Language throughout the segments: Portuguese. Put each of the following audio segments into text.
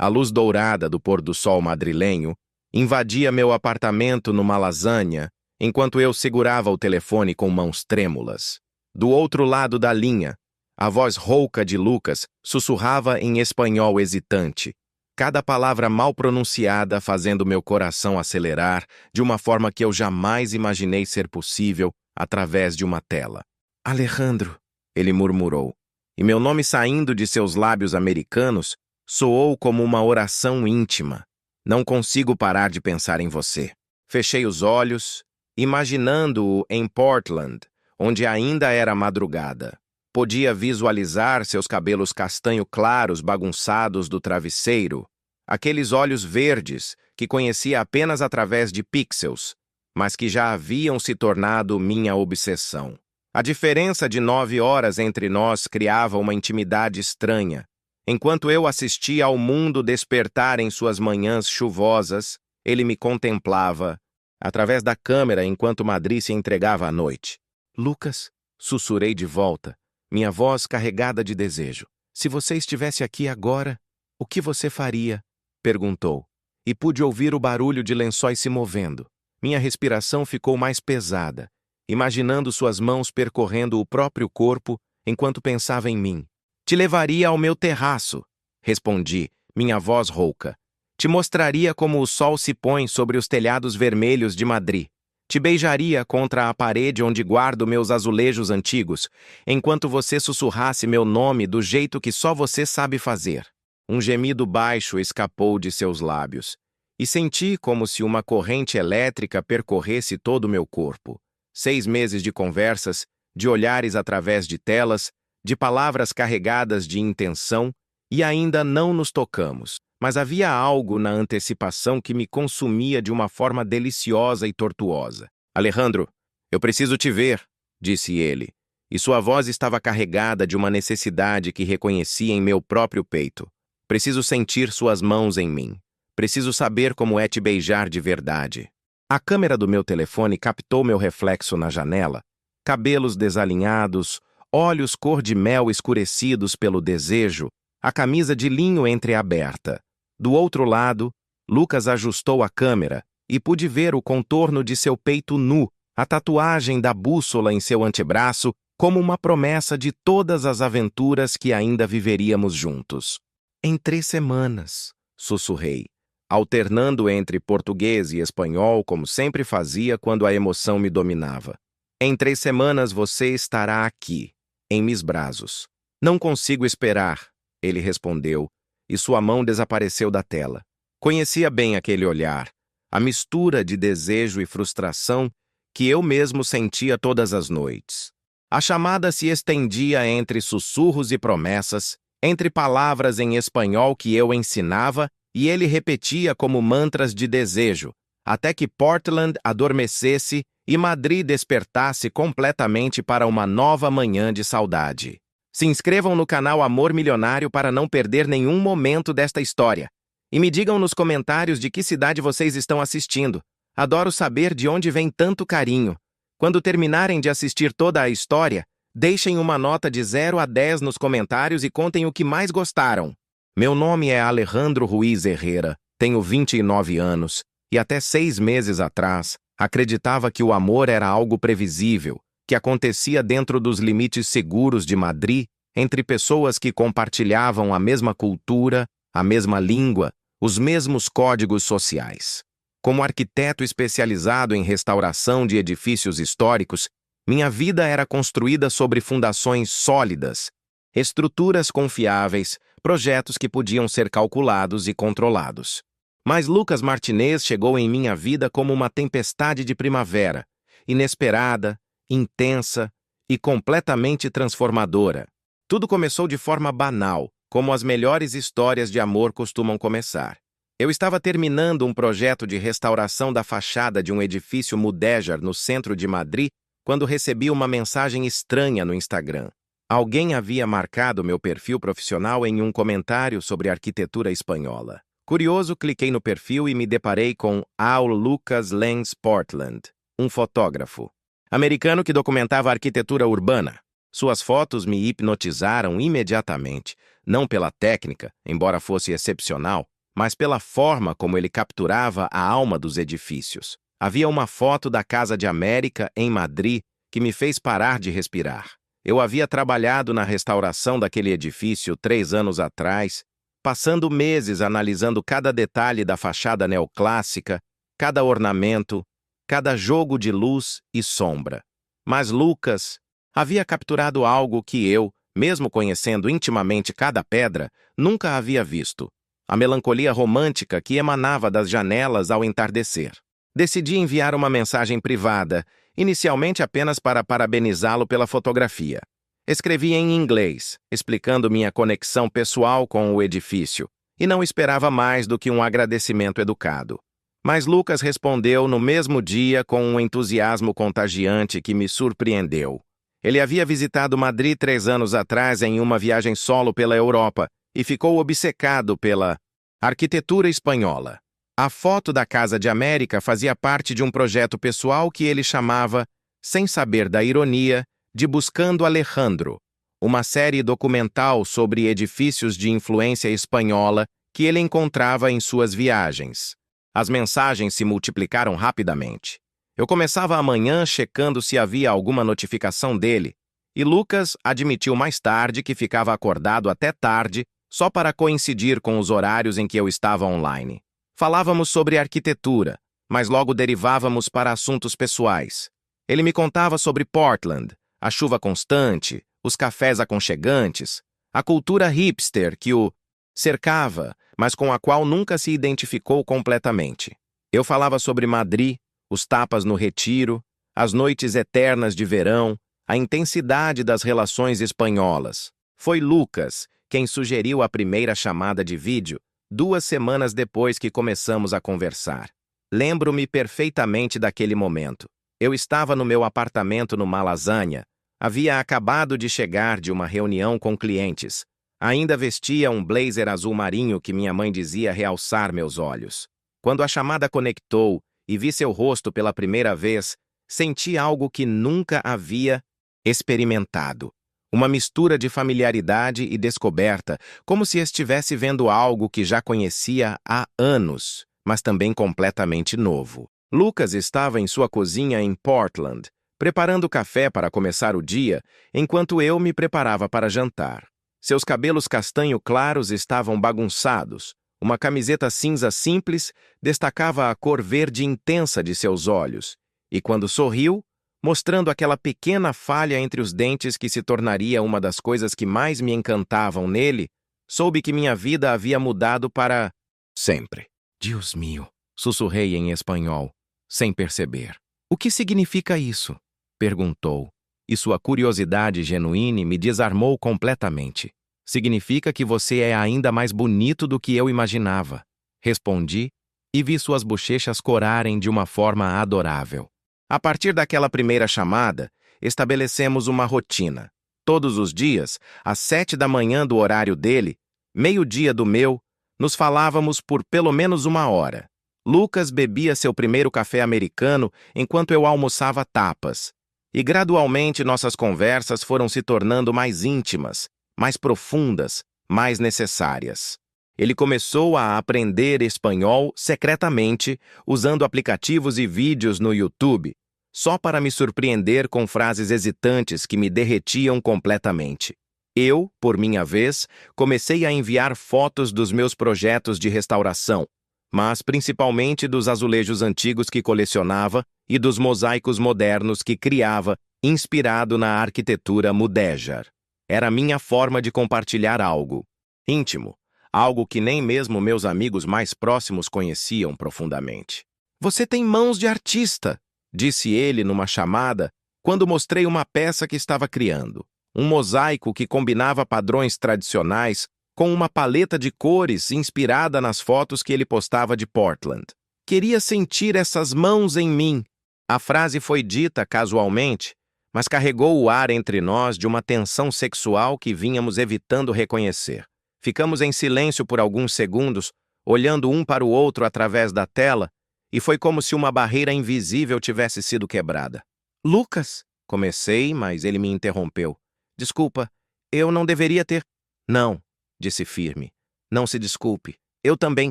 A luz dourada do pôr-do-sol madrilenho invadia meu apartamento numa lasanha, enquanto eu segurava o telefone com mãos trêmulas. Do outro lado da linha, a voz rouca de Lucas sussurrava em espanhol hesitante, cada palavra mal pronunciada fazendo meu coração acelerar de uma forma que eu jamais imaginei ser possível através de uma tela. Alejandro, ele murmurou, e meu nome saindo de seus lábios americanos soou como uma oração íntima. Não consigo parar de pensar em você. Fechei os olhos, imaginando-o em Portland, onde ainda era madrugada. Podia visualizar seus cabelos castanho claros bagunçados do travesseiro, aqueles olhos verdes que conhecia apenas através de pixels, mas que já haviam se tornado minha obsessão. A diferença de 9 horas entre nós criava uma intimidade estranha. Enquanto eu assistia ao mundo despertar em suas manhãs chuvosas, ele me contemplava, através da câmera enquanto Madrid se entregava à noite. Lucas, sussurrei de volta, minha voz carregada de desejo. Se você estivesse aqui agora, o que você faria? Perguntou. E pude ouvir o barulho de lençóis se movendo. Minha respiração ficou mais pesada, imaginando suas mãos percorrendo o próprio corpo enquanto pensava em mim. Te levaria ao meu terraço, respondi, minha voz rouca. Te mostraria como o sol se põe sobre os telhados vermelhos de Madrid. Te beijaria contra a parede onde guardo meus azulejos antigos, enquanto você sussurrasse meu nome do jeito que só você sabe fazer. Um gemido baixo escapou de seus lábios, e senti como se uma corrente elétrica percorresse todo o meu corpo. 6 meses de conversas, de olhares através de telas, de palavras carregadas de intenção, e ainda não nos tocamos. Mas havia algo na antecipação que me consumia de uma forma deliciosa e tortuosa. Alejandro, eu preciso te ver, disse ele, e sua voz estava carregada de uma necessidade que reconhecia em meu próprio peito. Preciso sentir suas mãos em mim. Preciso saber como é te beijar de verdade. A câmera do meu telefone captou meu reflexo na janela, cabelos desalinhados, olhos cor de mel escurecidos pelo desejo, a camisa de linho entreaberta. Do outro lado, Lucas ajustou a câmera e pude ver o contorno de seu peito nu, a tatuagem da bússola em seu antebraço, como uma promessa de todas as aventuras que ainda viveríamos juntos. Em 3 semanas, sussurrei, alternando entre português e espanhol como sempre fazia quando a emoção me dominava. Em 3 semanas você estará aqui, em meus braços. Não consigo esperar, ele respondeu, e sua mão desapareceu da tela. Conhecia bem aquele olhar, a mistura de desejo e frustração que eu mesmo sentia todas as noites. A chamada se estendia entre sussurros e promessas, entre palavras em espanhol que eu ensinava e ele repetia como mantras de desejo, até que Portland adormecesse e Madrid despertasse completamente para uma nova manhã de saudade. Se inscrevam no canal Amor Milionário para não perder nenhum momento desta história. E me digam nos comentários de que cidade vocês estão assistindo. Adoro saber de onde vem tanto carinho. Quando terminarem de assistir toda a história, deixem uma nota de 0 a 10 nos comentários e contem o que mais gostaram. Meu nome é Alejandro Ruiz Herrera, tenho 29 anos, e até 6 meses atrás, acreditava que o amor era algo previsível, que acontecia dentro dos limites seguros de Madrid, entre pessoas que compartilhavam a mesma cultura, a mesma língua, os mesmos códigos sociais. Como arquiteto especializado em restauração de edifícios históricos, minha vida era construída sobre fundações sólidas, estruturas confiáveis, projetos que podiam ser calculados e controlados. Mas Lucas Martinez chegou em minha vida como uma tempestade de primavera, inesperada, intensa e completamente transformadora. Tudo começou de forma banal, como as melhores histórias de amor costumam começar. Eu estava terminando um projeto de restauração da fachada de um edifício mudéjar no centro de Madrid quando recebi uma mensagem estranha no Instagram. Alguém havia marcado meu perfil profissional em um comentário sobre arquitetura espanhola. Curioso, cliquei no perfil e me deparei com Al Lucas Lenz Portland, um fotógrafo americano que documentava a arquitetura urbana. Suas fotos me hipnotizaram imediatamente, não pela técnica, embora fosse excepcional, mas pela forma como ele capturava a alma dos edifícios. Havia uma foto da Casa de América, em Madrid, que me fez parar de respirar. Eu havia trabalhado na restauração daquele edifício 3 anos atrás, passando meses analisando cada detalhe da fachada neoclássica, cada ornamento, cada jogo de luz e sombra. Mas Lucas havia capturado algo que eu, mesmo conhecendo intimamente cada pedra, nunca havia visto: a melancolia romântica que emanava das janelas ao entardecer. Decidi enviar uma mensagem privada, inicialmente apenas para parabenizá-lo pela fotografia. Escrevi em inglês, explicando minha conexão pessoal com o edifício, e não esperava mais do que um agradecimento educado. Mas Lucas respondeu no mesmo dia com um entusiasmo contagiante que me surpreendeu. Ele havia visitado Madrid 3 anos atrás em uma viagem solo pela Europa e ficou obcecado pela arquitetura espanhola. A foto da Casa de América fazia parte de um projeto pessoal que ele chamava, sem saber da ironia, de Buscando Alejandro, uma série documental sobre edifícios de influência espanhola que ele encontrava em suas viagens. As mensagens se multiplicaram rapidamente. Eu começava a manhã checando se havia alguma notificação dele, e Lucas admitiu mais tarde que ficava acordado até tarde só para coincidir com os horários em que eu estava online. Falávamos sobre arquitetura, mas logo derivávamos para assuntos pessoais. Ele me contava sobre Portland, a chuva constante, os cafés aconchegantes, a cultura hipster que o cercava, mas com a qual nunca se identificou completamente. Eu falava sobre Madrid, os tapas no Retiro, as noites eternas de verão, a intensidade das relações espanholas. Foi Lucas quem sugeriu a primeira chamada de vídeo, 2 semanas depois que começamos a conversar. Lembro-me perfeitamente daquele momento. Eu estava no meu apartamento no Malazanha, havia acabado de chegar de uma reunião com clientes. Ainda vestia um blazer azul marinho que minha mãe dizia realçar meus olhos. Quando a chamada conectou e vi seu rosto pela primeira vez, senti algo que nunca havia experimentado. Uma mistura de familiaridade e descoberta, como se estivesse vendo algo que já conhecia há anos, mas também completamente novo. Lucas estava em sua cozinha em Portland, preparando café para começar o dia, enquanto eu me preparava para jantar. Seus cabelos castanho claros estavam bagunçados. Uma camiseta cinza simples destacava a cor verde intensa de seus olhos, e quando sorriu, mostrando aquela pequena falha entre os dentes que se tornaria uma das coisas que mais me encantavam nele, soube que minha vida havia mudado para sempre. Deus mío, sussurrei em espanhol, sem perceber. O que significa isso? Perguntou, e sua curiosidade genuína me desarmou completamente. Significa que você é ainda mais bonito do que eu imaginava. Respondi, e vi suas bochechas corarem de uma forma adorável. A partir daquela primeira chamada, estabelecemos uma rotina. Todos os dias, às 7 da manhã do horário dele, meio-dia do meu, nos falávamos por pelo menos 1 hora. Lucas bebia seu primeiro café americano enquanto eu almoçava tapas. E gradualmente nossas conversas foram se tornando mais íntimas, mais profundas, mais necessárias. Ele começou a aprender espanhol secretamente, usando aplicativos e vídeos no YouTube, só para me surpreender com frases hesitantes que me derretiam completamente. Eu, por minha vez, comecei a enviar fotos dos meus projetos de restauração, mas principalmente dos azulejos antigos que colecionava e dos mosaicos modernos que criava, inspirado na arquitetura mudéjar. Era minha forma de compartilhar algo íntimo, algo que nem mesmo meus amigos mais próximos conheciam profundamente. "Você tem mãos de artista", disse ele numa chamada, quando mostrei uma peça que estava criando. Um mosaico que combinava padrões tradicionais com uma paleta de cores inspirada nas fotos que ele postava de Portland. "Queria sentir essas mãos em mim." A frase foi dita casualmente, mas carregou o ar entre nós de uma tensão sexual que vínhamos evitando reconhecer. Ficamos em silêncio por alguns segundos, olhando um para o outro através da tela, e foi como se uma barreira invisível tivesse sido quebrada. "Lucas", comecei, mas ele me interrompeu. "Desculpa, eu não deveria ter..." "Não", disse firme. "Não se desculpe. Eu também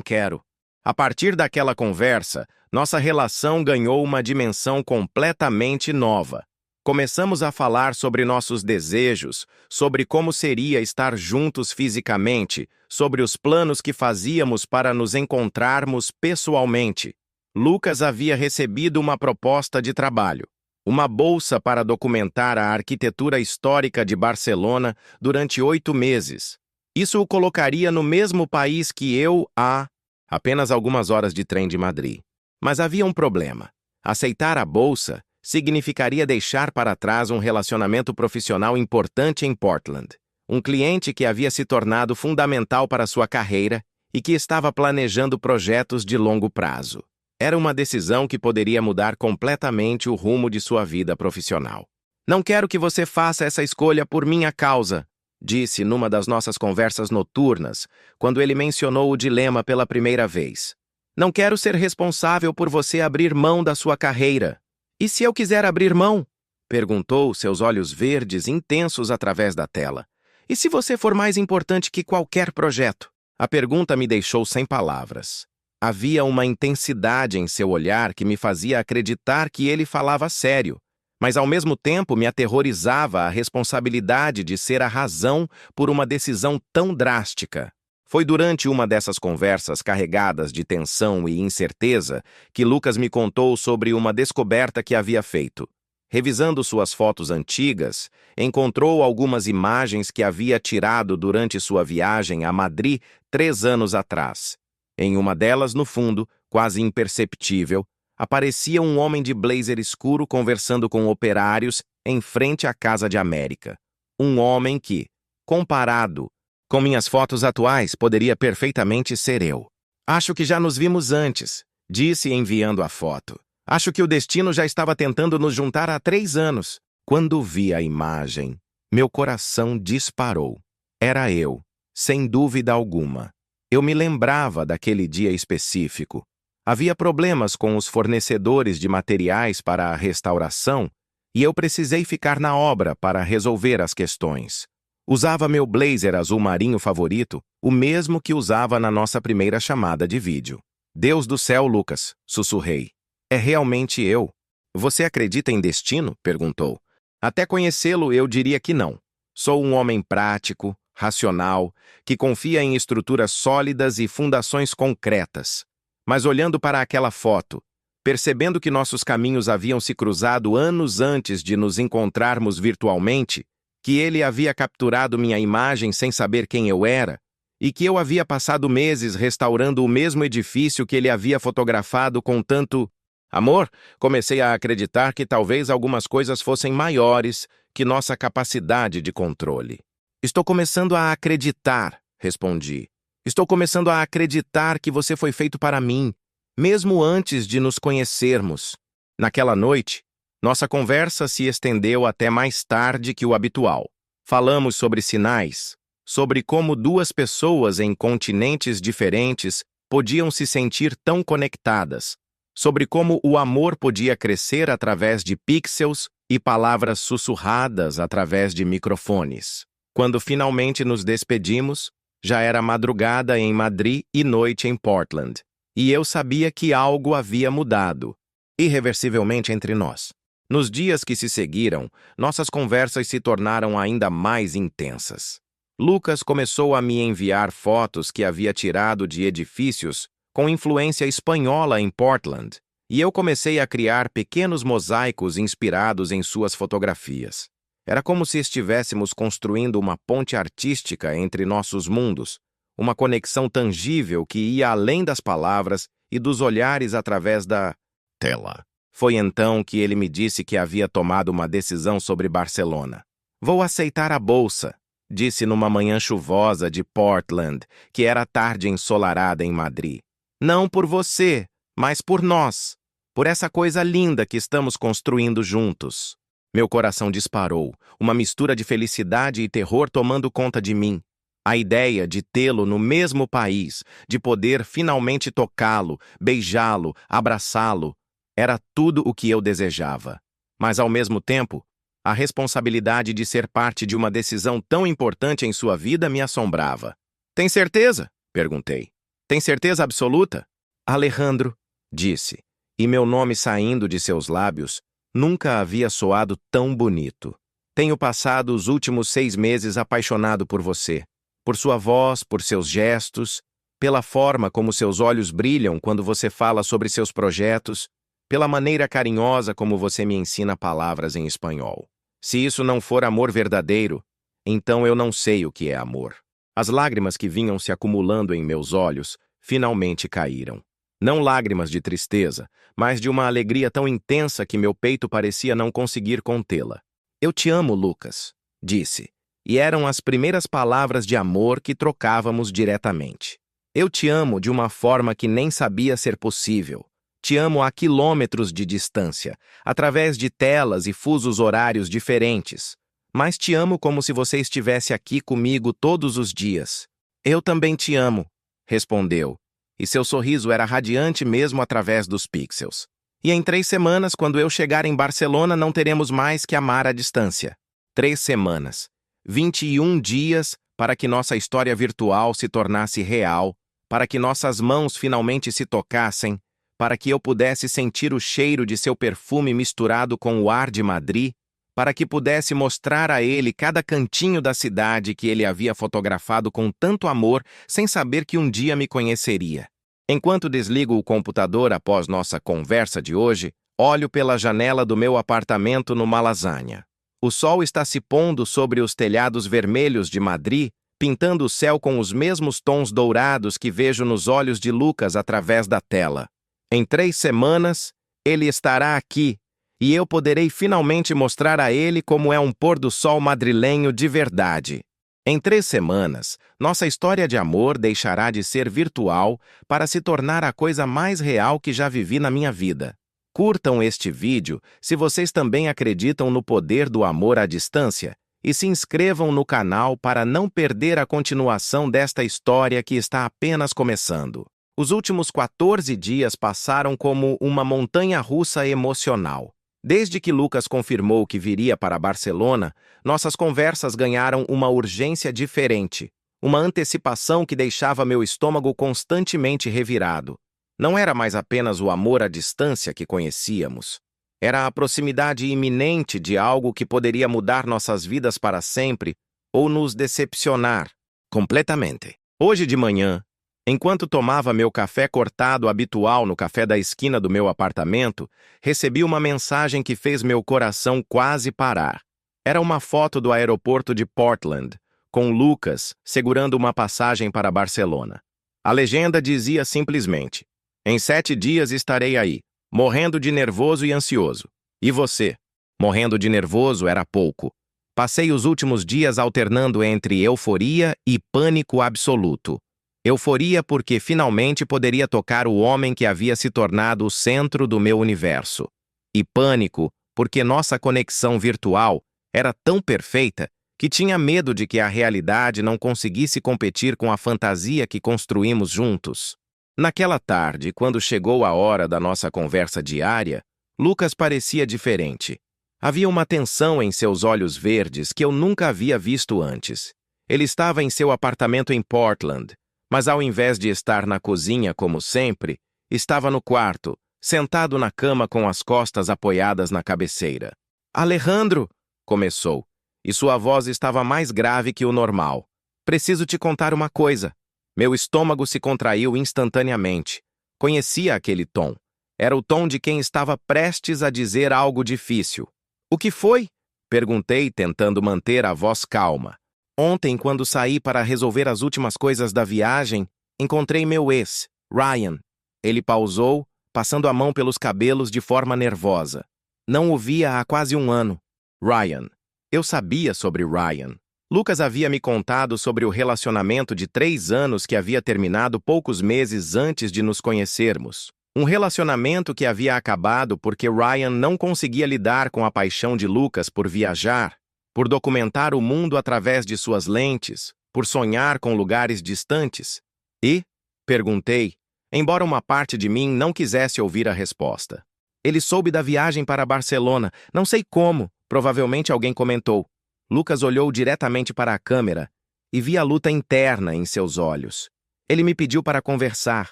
quero. A partir daquela conversa, nossa relação ganhou uma dimensão completamente nova. Começamos a falar sobre nossos desejos, sobre como seria estar juntos fisicamente, sobre os planos que fazíamos para nos encontrarmos pessoalmente. Lucas havia recebido uma proposta de trabalho, uma bolsa para documentar a arquitetura histórica de Barcelona durante 8 meses. Isso o colocaria no mesmo país que eu há apenas algumas horas de trem de Madrid. Mas havia um problema. Aceitar a bolsa significaria deixar para trás um relacionamento profissional importante em Portland. Um cliente que havia se tornado fundamental para sua carreira e que estava planejando projetos de longo prazo. Era uma decisão que poderia mudar completamente o rumo de sua vida profissional. Não quero que você faça essa escolha por minha causa, disse numa das nossas conversas noturnas, quando ele mencionou o dilema pela primeira vez. Não quero ser responsável por você abrir mão da sua carreira. E se eu quiser abrir mão? Perguntou, seus olhos verdes intensos através da tela. E se você for mais importante que qualquer projeto? A pergunta me deixou sem palavras. Havia uma intensidade em seu olhar que me fazia acreditar que ele falava sério, mas ao mesmo tempo me aterrorizava a responsabilidade de ser a razão por uma decisão tão drástica. Foi durante uma dessas conversas carregadas de tensão e incerteza que Lucas me contou sobre uma descoberta que havia feito. Revisando suas fotos antigas, encontrou algumas imagens que havia tirado durante sua viagem a Madrid 3 anos atrás. Em uma delas, no fundo, quase imperceptível, aparecia um homem de blazer escuro conversando com operários em frente à Casa de América. Um homem que, comparado com minhas fotos atuais, poderia perfeitamente ser eu. Acho que já nos vimos antes, disse enviando a foto. Acho que o destino já estava tentando nos juntar há 3 anos. Quando vi a imagem, meu coração disparou. Era eu, sem dúvida alguma. Eu me lembrava daquele dia específico. Havia problemas com os fornecedores de materiais para a restauração e eu precisei ficar na obra para resolver as questões. Usava meu blazer azul marinho favorito, o mesmo que usava na nossa primeira chamada de vídeo. Deus do céu, Lucas, sussurrei. É realmente eu. Você acredita em destino? Perguntou. Até conhecê-lo, eu diria que não. Sou um homem prático, racional, que confia em estruturas sólidas e fundações concretas. Mas olhando para aquela foto, percebendo que nossos caminhos haviam se cruzado anos antes de nos encontrarmos virtualmente, que ele havia capturado minha imagem sem saber quem eu era, e que eu havia passado meses restaurando o mesmo edifício que ele havia fotografado com tanto amor, comecei a acreditar que talvez algumas coisas fossem maiores que nossa capacidade de controle. Estou começando a acreditar, respondi. Estou começando a acreditar que você foi feito para mim, mesmo antes de nos conhecermos. Naquela noite, nossa conversa se estendeu até mais tarde que o habitual. Falamos sobre sinais, sobre como 2 pessoas em continentes diferentes podiam se sentir tão conectadas, sobre como o amor podia crescer através de pixels e palavras sussurradas através de microfones. Quando finalmente nos despedimos, já era madrugada em Madrid e noite em Portland, e eu sabia que algo havia mudado, irreversivelmente entre nós. Nos dias que se seguiram, nossas conversas se tornaram ainda mais intensas. Lucas começou a me enviar fotos que havia tirado de edifícios com influência espanhola em Portland, e eu comecei a criar pequenos mosaicos inspirados em suas fotografias. Era como se estivéssemos construindo uma ponte artística entre nossos mundos, uma conexão tangível que ia além das palavras e dos olhares através da tela. Foi então que ele me disse que havia tomado uma decisão sobre Barcelona. Vou aceitar a bolsa, disse numa manhã chuvosa de Portland, que era tarde ensolarada em Madrid. Não por você, mas por nós, por essa coisa linda que estamos construindo juntos. Meu coração disparou, uma mistura de felicidade e terror tomando conta de mim. A ideia de tê-lo no mesmo país, de poder finalmente tocá-lo, beijá-lo, abraçá-lo, era tudo o que eu desejava. Mas, ao mesmo tempo, a responsabilidade de ser parte de uma decisão tão importante em sua vida me assombrava. Tem certeza? Perguntei. Tem certeza absoluta? Alejandro, disse, e meu nome saindo de seus lábios nunca havia soado tão bonito. Tenho passado os últimos 6 meses apaixonado por você, por sua voz, por seus gestos, pela forma como seus olhos brilham quando você fala sobre seus projetos, pela maneira carinhosa como você me ensina palavras em espanhol. Se isso não for amor verdadeiro, então eu não sei o que é amor. As lágrimas que vinham se acumulando em meus olhos finalmente caíram. Não lágrimas de tristeza, mas de uma alegria tão intensa que meu peito parecia não conseguir contê-la. Eu te amo, Lucas, disse, e eram as primeiras palavras de amor que trocávamos diretamente. Eu te amo de uma forma que nem sabia ser possível. Te amo a quilômetros de distância, através de telas e fusos horários diferentes. Mas te amo como se você estivesse aqui comigo todos os dias. Eu também te amo, respondeu, e seu sorriso era radiante mesmo através dos pixels. E em 3 semanas, quando eu chegar em Barcelona, não teremos mais que amar à distância. 3 semanas. 21 dias para que nossa história virtual se tornasse real, para que nossas mãos finalmente se tocassem, para que eu pudesse sentir o cheiro de seu perfume misturado com o ar de Madrid, para que pudesse mostrar a ele cada cantinho da cidade que ele havia fotografado com tanto amor, sem saber que um dia me conheceria. Enquanto desligo o computador após nossa conversa de hoje, olho pela janela do meu apartamento no Malasanha. O sol está se pondo sobre os telhados vermelhos de Madrid, pintando o céu com os mesmos tons dourados que vejo nos olhos de Lucas através da tela. Em 3 semanas, ele estará aqui, e eu poderei finalmente mostrar a ele como é um pôr do sol madrilenho de verdade. Em 3 semanas, nossa história de amor deixará de ser virtual para se tornar a coisa mais real que já vivi na minha vida. Curtam este vídeo se vocês também acreditam no poder do amor à distância e se inscrevam no canal para não perder a continuação desta história que está apenas começando. Os últimos 14 dias passaram como uma montanha-russa emocional. Desde que Lucas confirmou que viria para Barcelona, nossas conversas ganharam uma urgência diferente, uma antecipação que deixava meu estômago constantemente revirado. Não era mais apenas o amor à distância que conhecíamos. Era a proximidade iminente de algo que poderia mudar nossas vidas para sempre ou nos decepcionar completamente. Hoje de manhã, enquanto tomava meu café cortado habitual no café da esquina do meu apartamento, recebi uma mensagem que fez meu coração quase parar. Era uma foto do aeroporto de Portland, com Lucas segurando uma passagem para Barcelona. A legenda dizia simplesmente: "Em 7 dias estarei aí, morrendo de nervoso e ansioso. E você?" Morrendo de nervoso era pouco. Passei os últimos dias alternando entre euforia e pânico absoluto. Euforia porque finalmente poderia tocar o homem que havia se tornado o centro do meu universo. E pânico porque nossa conexão virtual era tão perfeita que tinha medo de que a realidade não conseguisse competir com a fantasia que construímos juntos. Naquela tarde, quando chegou a hora da nossa conversa diária, Lucas parecia diferente. Havia uma tensão em seus olhos verdes que eu nunca havia visto antes. Ele estava em seu apartamento em Portland, mas ao invés de estar na cozinha como sempre, estava no quarto, sentado na cama com as costas apoiadas na cabeceira. "Alejandro", começou, e sua voz estava mais grave que o normal. "Preciso te contar uma coisa." Meu estômago se contraiu instantaneamente. Conhecia aquele tom. Era o tom de quem estava prestes a dizer algo difícil. "O que foi?" perguntei, tentando manter a voz calma. "Ontem, quando saí para resolver as últimas coisas da viagem, encontrei meu ex, Ryan." Ele pausou, passando a mão pelos cabelos de forma nervosa. Não o via há quase 1 ano. Ryan. Eu sabia sobre Ryan. Lucas havia me contado sobre o relacionamento de 3 anos que havia terminado poucos meses antes de nos conhecermos. Um relacionamento que havia acabado porque Ryan não conseguia lidar com a paixão de Lucas por viajar, por documentar o mundo através de suas lentes, por sonhar com lugares distantes. "E?" perguntei, embora uma parte de mim não quisesse ouvir a resposta. "Ele soube da viagem para Barcelona, não sei como, provavelmente alguém comentou." Lucas olhou diretamente para a câmera e vi a luta interna em seus olhos. Ele me pediu para conversar.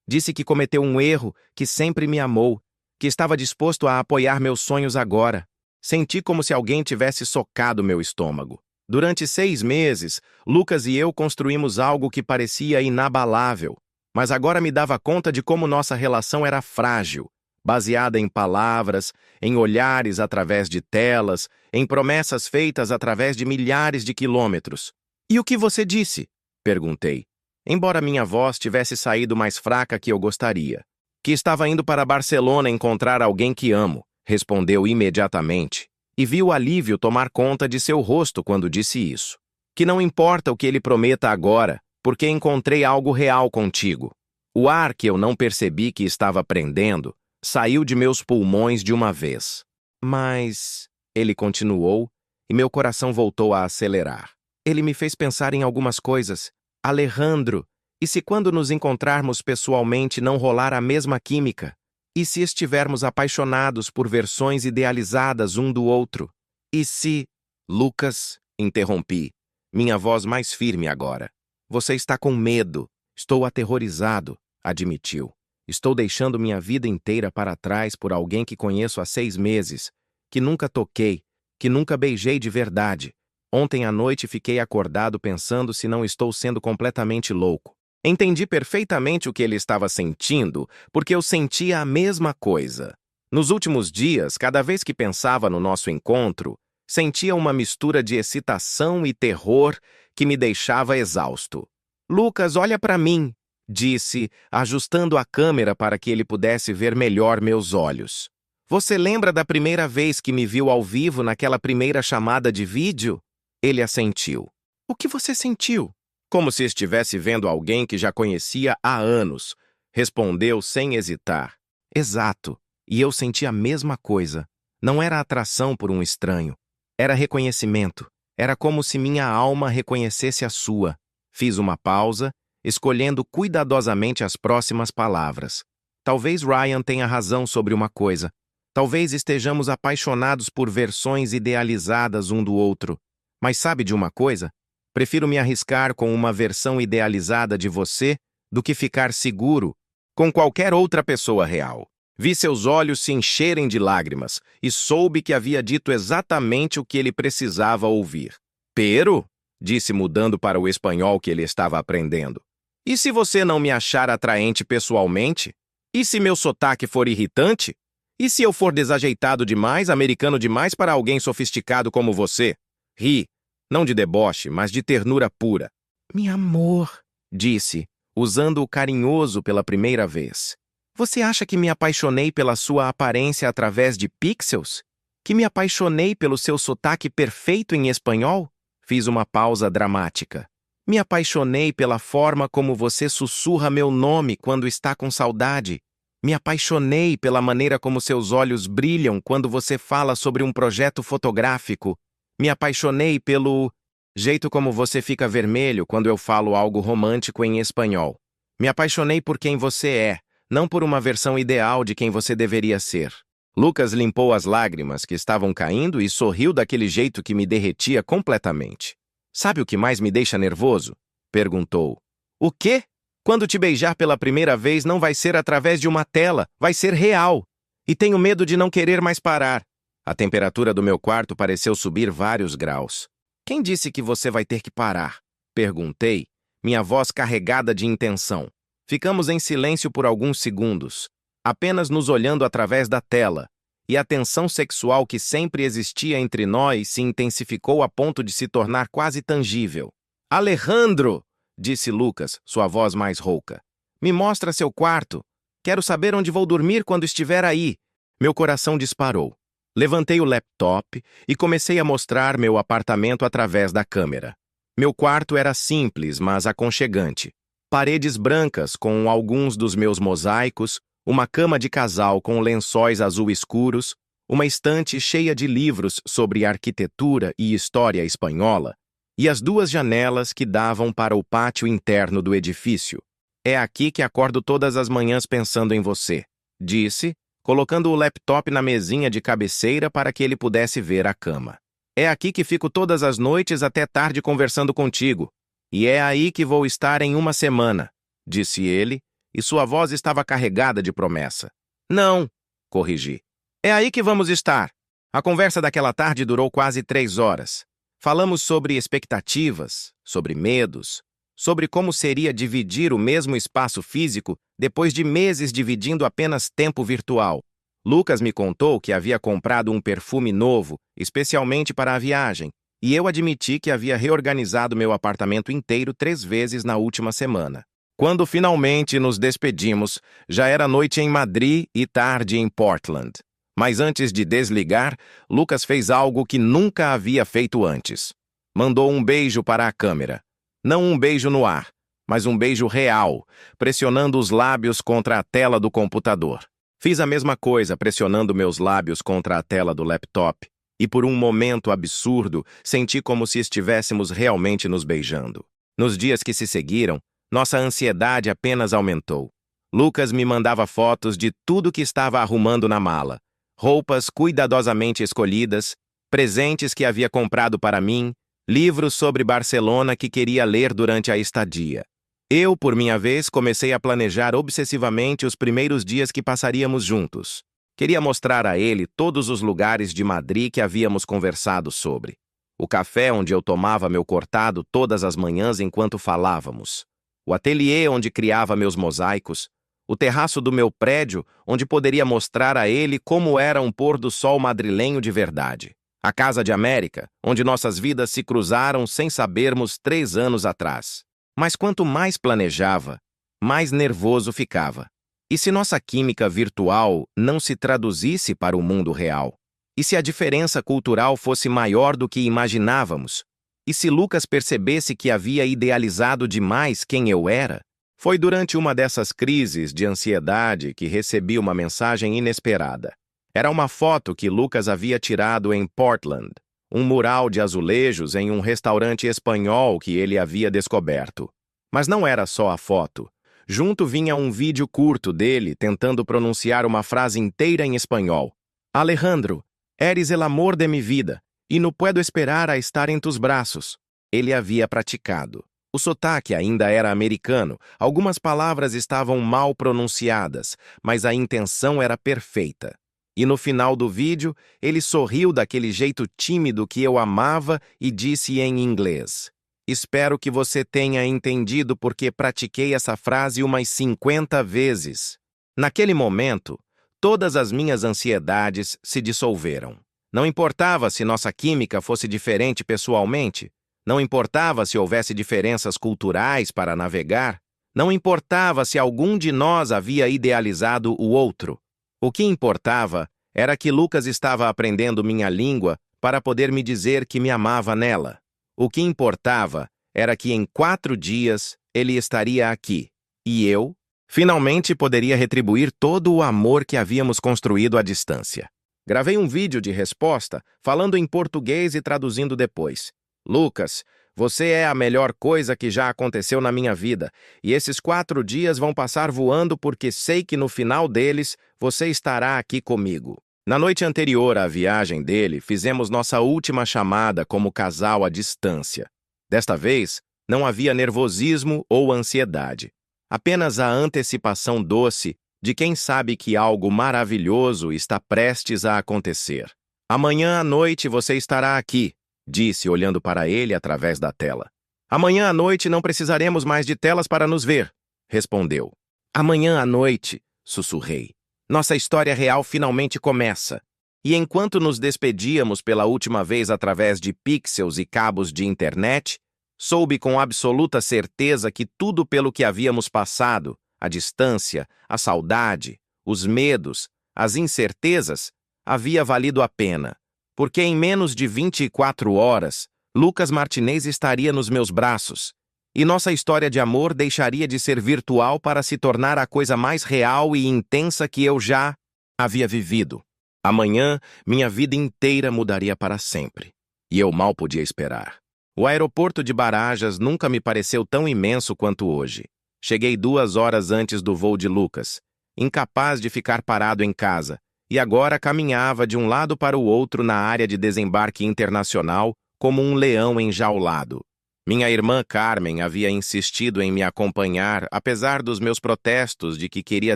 Disse que cometeu um erro, que sempre me amou, que estava disposto a apoiar meus sonhos agora. Senti como se alguém tivesse socado meu estômago. Durante 6 meses, Lucas e eu construímos algo que parecia inabalável, mas agora me dava conta de como nossa relação era frágil, baseada em palavras, em olhares através de telas, em promessas feitas através de milhares de quilômetros. "E o que você disse?" perguntei, embora minha voz tivesse saído mais fraca que eu gostaria. "Que estava indo para Barcelona encontrar alguém que amo", respondeu imediatamente, e vi o alívio tomar conta de seu rosto quando disse isso. "Que não importa o que ele prometa agora, porque encontrei algo real contigo." O ar que eu não percebi que estava prendendo saiu de meus pulmões de uma vez. "Mas," ele continuou, e meu coração voltou a acelerar. Ele me fez pensar em algumas coisas. "Alejandro, e se quando nos encontrarmos pessoalmente não rolar a mesma química? E se estivermos apaixonados por versões idealizadas um do outro? E se..." "Lucas," interrompi, minha voz mais firme agora. "Você está com medo." "Estou aterrorizado," admitiu. "Estou deixando minha vida inteira para trás por alguém que conheço há 6 meses, que nunca toquei, que nunca beijei de verdade. Ontem à noite fiquei acordado pensando se não estou sendo completamente louco." Entendi perfeitamente o que ele estava sentindo, porque eu sentia a mesma coisa. Nos últimos dias, cada vez que pensava no nosso encontro, sentia uma mistura de excitação e terror que me deixava exausto. "Lucas, olha para mim," disse, ajustando a câmera para que ele pudesse ver melhor meus olhos. "Você lembra da primeira vez que me viu ao vivo naquela primeira chamada de vídeo?" Ele assentiu. "O que você sentiu?" "Como se estivesse vendo alguém que já conhecia há anos," respondeu sem hesitar. "Exato, e eu senti a mesma coisa. Não era atração por um estranho. Era reconhecimento. Era como se minha alma reconhecesse a sua." Fiz uma pausa, escolhendo cuidadosamente as próximas palavras. "Talvez Ryan tenha razão sobre uma coisa. Talvez estejamos apaixonados por versões idealizadas um do outro. Mas sabe de uma coisa? Prefiro me arriscar com uma versão idealizada de você do que ficar seguro com qualquer outra pessoa real." Vi seus olhos se encherem de lágrimas e soube que havia dito exatamente o que ele precisava ouvir. "Pero?" disse, mudando para o espanhol que ele estava aprendendo. "E se você não me achar atraente pessoalmente? E se meu sotaque for irritante? E se eu for desajeitado demais, americano demais para alguém sofisticado como você?" Ri. Não de deboche, mas de ternura pura. "Meu amor," disse, usando o carinhoso pela primeira vez. "Você acha que me apaixonei pela sua aparência através de pixels? Que me apaixonei pelo seu sotaque perfeito em espanhol?" Fiz uma pausa dramática. "Me apaixonei pela forma como você sussurra meu nome quando está com saudade. Me apaixonei pela maneira como seus olhos brilham quando você fala sobre um projeto fotográfico. Me apaixonei pelo jeito como você fica vermelho quando eu falo algo romântico em espanhol. Me apaixonei por quem você é, não por uma versão ideal de quem você deveria ser." Lucas limpou as lágrimas que estavam caindo e sorriu daquele jeito que me derretia completamente. "Sabe o que mais me deixa nervoso?" perguntou. "O quê? Quando te beijar pela primeira vez não vai ser através de uma tela, vai ser real. E tenho medo de não querer mais parar." A temperatura do meu quarto pareceu subir vários graus. "Quem disse que você vai ter que parar?" perguntei, minha voz carregada de intenção. Ficamos em silêncio por alguns segundos, apenas nos olhando através da tela, e a tensão sexual que sempre existia entre nós se intensificou a ponto de se tornar quase tangível. "Alejandro!" disse Lucas, sua voz mais rouca. "Me mostra seu quarto. Quero saber onde vou dormir quando estiver aí." Meu coração disparou. Levantei o laptop e comecei a mostrar meu apartamento através da câmera. Meu quarto era simples, mas aconchegante. Paredes brancas com alguns dos meus mosaicos, uma cama de casal com lençóis azul escuros, uma estante cheia de livros sobre arquitetura e história espanhola, e as 2 janelas que davam para o pátio interno do edifício. "É aqui que acordo todas as manhãs pensando em você", disse, colocando o laptop na mesinha de cabeceira para que ele pudesse ver a cama. "É aqui que fico todas as noites até tarde conversando contigo. E é aí que vou estar em uma semana." disse ele, e sua voz estava carregada de promessa. Não, corrigi. É aí que vamos estar. A conversa daquela tarde durou quase 3 horas. Falamos sobre expectativas, sobre medos, sobre como seria dividir o mesmo espaço físico depois de meses dividindo apenas tempo virtual. Lucas me contou que havia comprado um perfume novo, especialmente para a viagem, e eu admiti que havia reorganizado meu apartamento inteiro 3 vezes na última semana. Quando finalmente nos despedimos, já era noite em Madrid e tarde em Portland. Mas antes de desligar, Lucas fez algo que nunca havia feito antes. Mandou um beijo para a câmera. Não um beijo no ar, mas um beijo real, pressionando os lábios contra a tela do computador. Fiz a mesma coisa, pressionando meus lábios contra a tela do laptop, e por um momento absurdo, senti como se estivéssemos realmente nos beijando. Nos dias que se seguiram, nossa ansiedade apenas aumentou. Lucas me mandava fotos de tudo que estava arrumando na mala. Roupas cuidadosamente escolhidas, presentes que havia comprado para mim, livros sobre Barcelona que queria ler durante a estadia. Eu, por minha vez, comecei a planejar obsessivamente os primeiros dias que passaríamos juntos. Queria mostrar a ele todos os lugares de Madrid que havíamos conversado sobre. O café onde eu tomava meu cortado todas as manhãs enquanto falávamos. O ateliê onde criava meus mosaicos. O terraço do meu prédio, onde poderia mostrar a ele como era um pôr-do-sol madrilenho de verdade. A Casa de América, onde nossas vidas se cruzaram sem sabermos 3 anos atrás. Mas quanto mais planejava, mais nervoso ficava. E se nossa química virtual não se traduzisse para o mundo real? E se a diferença cultural fosse maior do que imaginávamos? E se Lucas percebesse que havia idealizado demais quem eu era? Foi durante uma dessas crises de ansiedade que recebi uma mensagem inesperada. Era uma foto que Lucas havia tirado em Portland, um mural de azulejos em um restaurante espanhol que ele havia descoberto. Mas não era só a foto. Junto vinha um vídeo curto dele tentando pronunciar uma frase inteira em espanhol. Alejandro, eres el amor de mi vida, e não puedo esperar a estar em tus braços. Ele havia praticado. O sotaque ainda era americano, algumas palavras estavam mal pronunciadas, mas a intenção era perfeita. E no final do vídeo, ele sorriu daquele jeito tímido que eu amava e disse em inglês: Espero que você tenha entendido porque pratiquei essa frase umas 50 vezes. Naquele momento, todas as minhas ansiedades se dissolveram. Não importava se nossa química fosse diferente pessoalmente, não importava se houvesse diferenças culturais para navegar, não importava se algum de nós havia idealizado o outro. O que importava era que Lucas estava aprendendo minha língua para poder me dizer que me amava nela. O que importava era que em 4 dias ele estaria aqui, e eu, finalmente, poderia retribuir todo o amor que havíamos construído à distância. Gravei um vídeo de resposta, falando em português e traduzindo depois. Lucas, você é a melhor coisa que já aconteceu na minha vida, e esses 4 dias vão passar voando porque sei que no final deles você estará aqui comigo. Na noite anterior à viagem dele, fizemos nossa última chamada como casal à distância. Desta vez, não havia nervosismo ou ansiedade. Apenas a antecipação doce de quem sabe que algo maravilhoso está prestes a acontecer. Amanhã à noite você estará aqui, disse olhando para ele através da tela. Amanhã à noite não precisaremos mais de telas para nos ver, respondeu. Amanhã à noite, sussurrei. Nossa história real finalmente começa. E enquanto nos despedíamos pela última vez através de pixels e cabos de internet, soube com absoluta certeza que tudo pelo que havíamos passado, a distância, a saudade, os medos, as incertezas, havia valido a pena. Porque em menos de 24 horas, Lucas Martinez estaria nos meus braços, e nossa história de amor deixaria de ser virtual para se tornar a coisa mais real e intensa que eu já havia vivido. Amanhã, minha vida inteira mudaria para sempre, e eu mal podia esperar. O aeroporto de Barajas nunca me pareceu tão imenso quanto hoje. Cheguei 2 horas antes do voo de Lucas, incapaz de ficar parado em casa, e agora caminhava de um lado para o outro na área de desembarque internacional como um leão enjaulado. Minha irmã Carmen havia insistido em me acompanhar, apesar dos meus protestos de que queria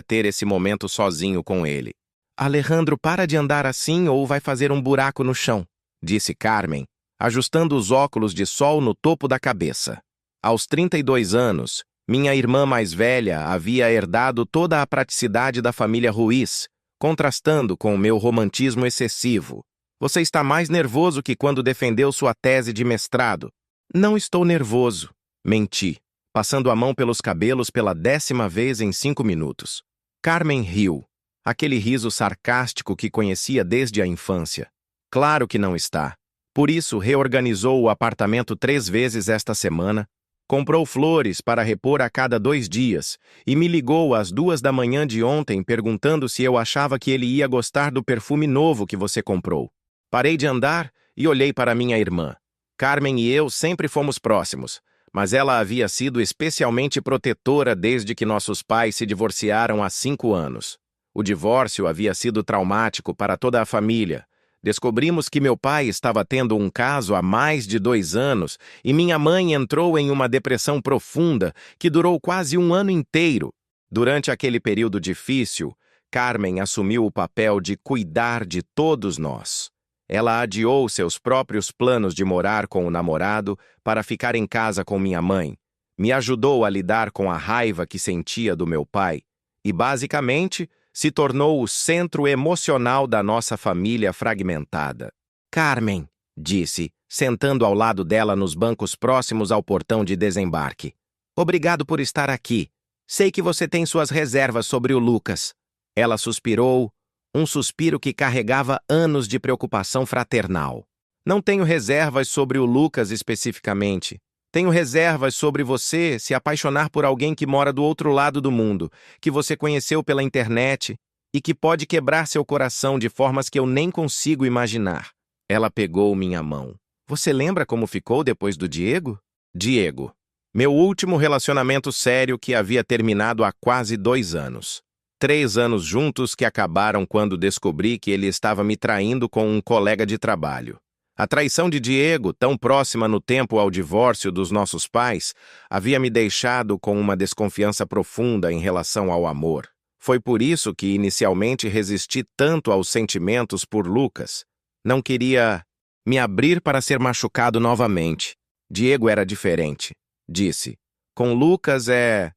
ter esse momento sozinho com ele. Alejandro, para de andar assim ou vai fazer um buraco no chão, disse Carmen, ajustando os óculos de sol no topo da cabeça. Aos 32 anos, minha irmã mais velha havia herdado toda a praticidade da família Ruiz, contrastando com o meu romantismo excessivo. Você está mais nervoso que quando defendeu sua tese de mestrado. Não estou nervoso, menti, passando a mão pelos cabelos pela 10ª vez em 5 minutos. Carmen riu, aquele riso sarcástico que conhecia desde a infância. Claro que não está. Por isso, reorganizou o apartamento 3 vezes esta semana, comprou flores para repor a cada 2 dias e me ligou às 2 da manhã de ontem perguntando se eu achava que ele ia gostar do perfume novo que você comprou. Parei de andar e olhei para minha irmã. Carmen e eu sempre fomos próximos, mas ela havia sido especialmente protetora desde que nossos pais se divorciaram há 5 anos. O divórcio havia sido traumático para toda a família. Descobrimos que meu pai estava tendo um caso há mais de 2 anos e minha mãe entrou em uma depressão profunda que durou quase 1 ano inteiro. Durante aquele período difícil, Carmen assumiu o papel de cuidar de todos nós. Ela adiou seus próprios planos de morar com o namorado para ficar em casa com minha mãe, me ajudou a lidar com a raiva que sentia do meu pai e, basicamente, se tornou o centro emocional da nossa família fragmentada. Carmen, disse, sentando ao lado dela nos bancos próximos ao portão de desembarque. Obrigado por estar aqui. Sei que você tem suas reservas sobre o Lucas. Ela suspirou, um suspiro que carregava anos de preocupação fraternal. Não tenho reservas sobre o Lucas especificamente. Tenho reservas sobre você se apaixonar por alguém que mora do outro lado do mundo, que você conheceu pela internet e que pode quebrar seu coração de formas que eu nem consigo imaginar. Ela pegou minha mão. Você lembra como ficou depois do Diego? Diego. Meu último relacionamento sério que havia terminado há quase 2 anos. 3 anos juntos que acabaram quando descobri que ele estava me traindo com um colega de trabalho. A traição de Diego, tão próxima no tempo ao divórcio dos nossos pais, havia me deixado com uma desconfiança profunda em relação ao amor. Foi por isso que inicialmente resisti tanto aos sentimentos por Lucas. Não queria me abrir para ser machucado novamente. Diego era diferente, disse. Com Lucas é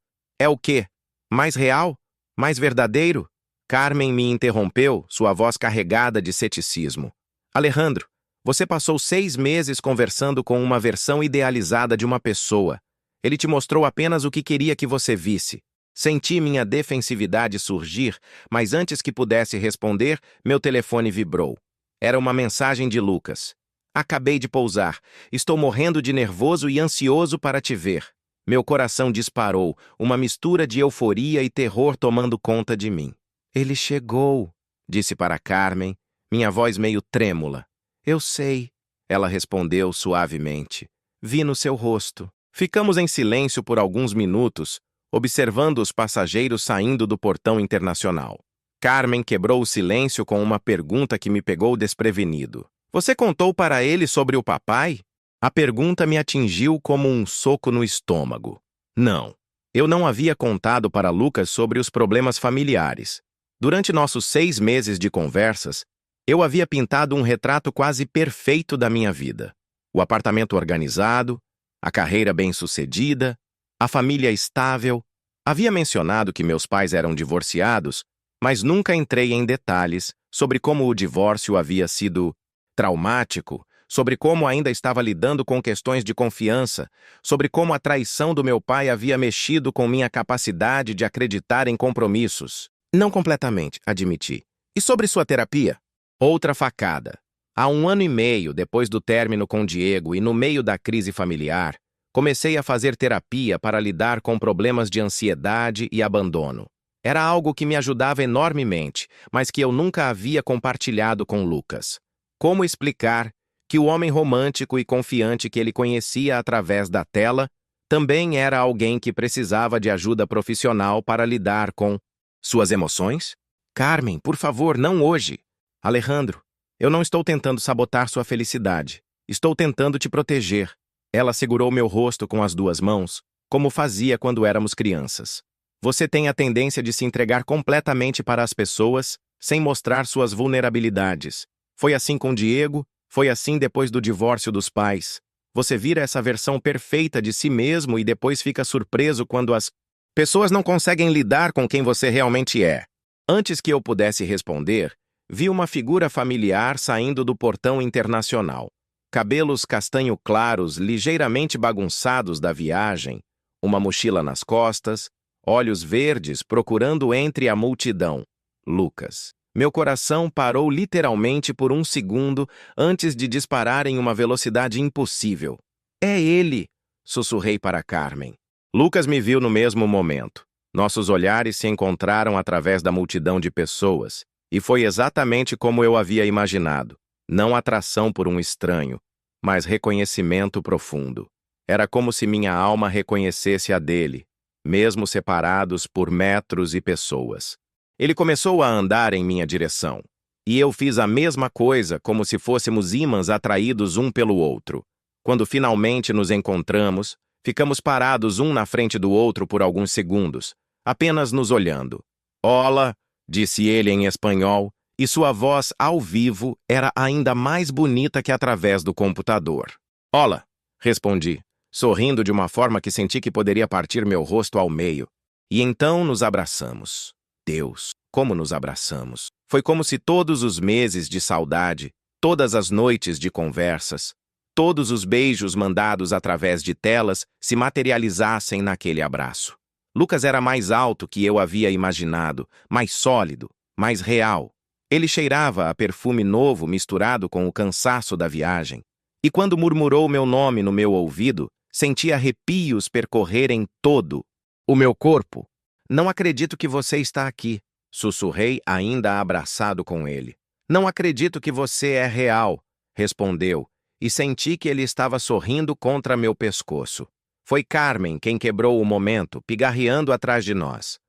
o quê? Mais real? Mais verdadeiro? Carmen me interrompeu, sua voz carregada de ceticismo. Alejandro, você passou 6 meses conversando com uma versão idealizada de uma pessoa. Ele te mostrou apenas o que queria que você visse. Senti minha defensividade surgir, mas antes que pudesse responder, meu telefone vibrou. Era uma mensagem de Lucas. Acabei de pousar. Estou morrendo de nervoso e ansioso para te ver. Meu coração disparou, uma mistura de euforia e terror tomando conta de mim. Ele chegou, disse para Carmen, minha voz meio trêmula. Eu sei, ela respondeu suavemente. Vi no seu rosto. Ficamos em silêncio por alguns minutos, observando os passageiros saindo do portão internacional. Carmen quebrou o silêncio com uma pergunta que me pegou desprevenido. Você contou para ele sobre o papai? A pergunta me atingiu como um soco no estômago. Não. Eu não havia contado para Lucas sobre os problemas familiares. Durante nossos 6 meses de conversas, eu havia pintado um retrato quase perfeito da minha vida. O apartamento organizado, a carreira bem-sucedida, a família estável. Havia mencionado que meus pais eram divorciados, mas nunca entrei em detalhes sobre como o divórcio havia sido traumático, sobre como ainda estava lidando com questões de confiança, sobre como a traição do meu pai havia mexido com minha capacidade de acreditar em compromissos. Não completamente, admiti. E sobre sua terapia? Outra facada. Há 1 ano e meio depois do término com Diego e no meio da crise familiar, comecei a fazer terapia para lidar com problemas de ansiedade e abandono. Era algo que me ajudava enormemente, mas que eu nunca havia compartilhado com Lucas. Como explicar que o homem romântico e confiante que ele conhecia através da tela também era alguém que precisava de ajuda profissional para lidar com suas emoções? Carmen, por favor, não hoje. Alejandro, eu não estou tentando sabotar sua felicidade. Estou tentando te proteger. Ela segurou meu rosto com as duas mãos, como fazia quando éramos crianças. Você tem a tendência de se entregar completamente para as pessoas, sem mostrar suas vulnerabilidades. Foi assim com Diego, foi assim depois do divórcio dos pais. Você vira essa versão perfeita de si mesmo e depois fica surpreso quando as pessoas não conseguem lidar com quem você realmente é. Antes que eu pudesse responder, vi uma figura familiar saindo do portão internacional. Cabelos castanho claros, ligeiramente bagunçados da viagem, uma mochila nas costas, olhos verdes procurando entre a multidão. Lucas. Meu coração parou literalmente por um segundo antes de disparar em uma velocidade impossível. É ele! Sussurrei para Carmen. Lucas me viu no mesmo momento. Nossos olhares se encontraram através da multidão de pessoas, e foi exatamente como eu havia imaginado. Não atração por um estranho, mas reconhecimento profundo. Era como se minha alma reconhecesse a dele, mesmo separados por metros e pessoas. Ele começou a andar em minha direção, e eu fiz a mesma coisa como se fôssemos ímãs atraídos um pelo outro. Quando finalmente nos encontramos, ficamos parados um na frente do outro por alguns segundos, apenas nos olhando. "Hola", disse ele em espanhol, e sua voz ao vivo era ainda mais bonita que através do computador. "Hola", respondi, sorrindo de uma forma que senti que poderia partir meu rosto ao meio. E então nos abraçamos. Deus, como nos abraçamos! Foi como se todos os meses de saudade, todas as noites de conversas, todos os beijos mandados através de telas se materializassem naquele abraço. Lucas era mais alto que eu havia imaginado, mais sólido, mais real. Ele cheirava a perfume novo misturado com o cansaço da viagem. E quando murmurou meu nome no meu ouvido, senti arrepios percorrerem todo o meu corpo. "Não acredito que você está aqui", sussurrei, ainda abraçado com ele. "Não acredito que você é real", respondeu, e senti que ele estava sorrindo contra meu pescoço. Foi Carmen quem quebrou o momento, pigarreando atrás de nós.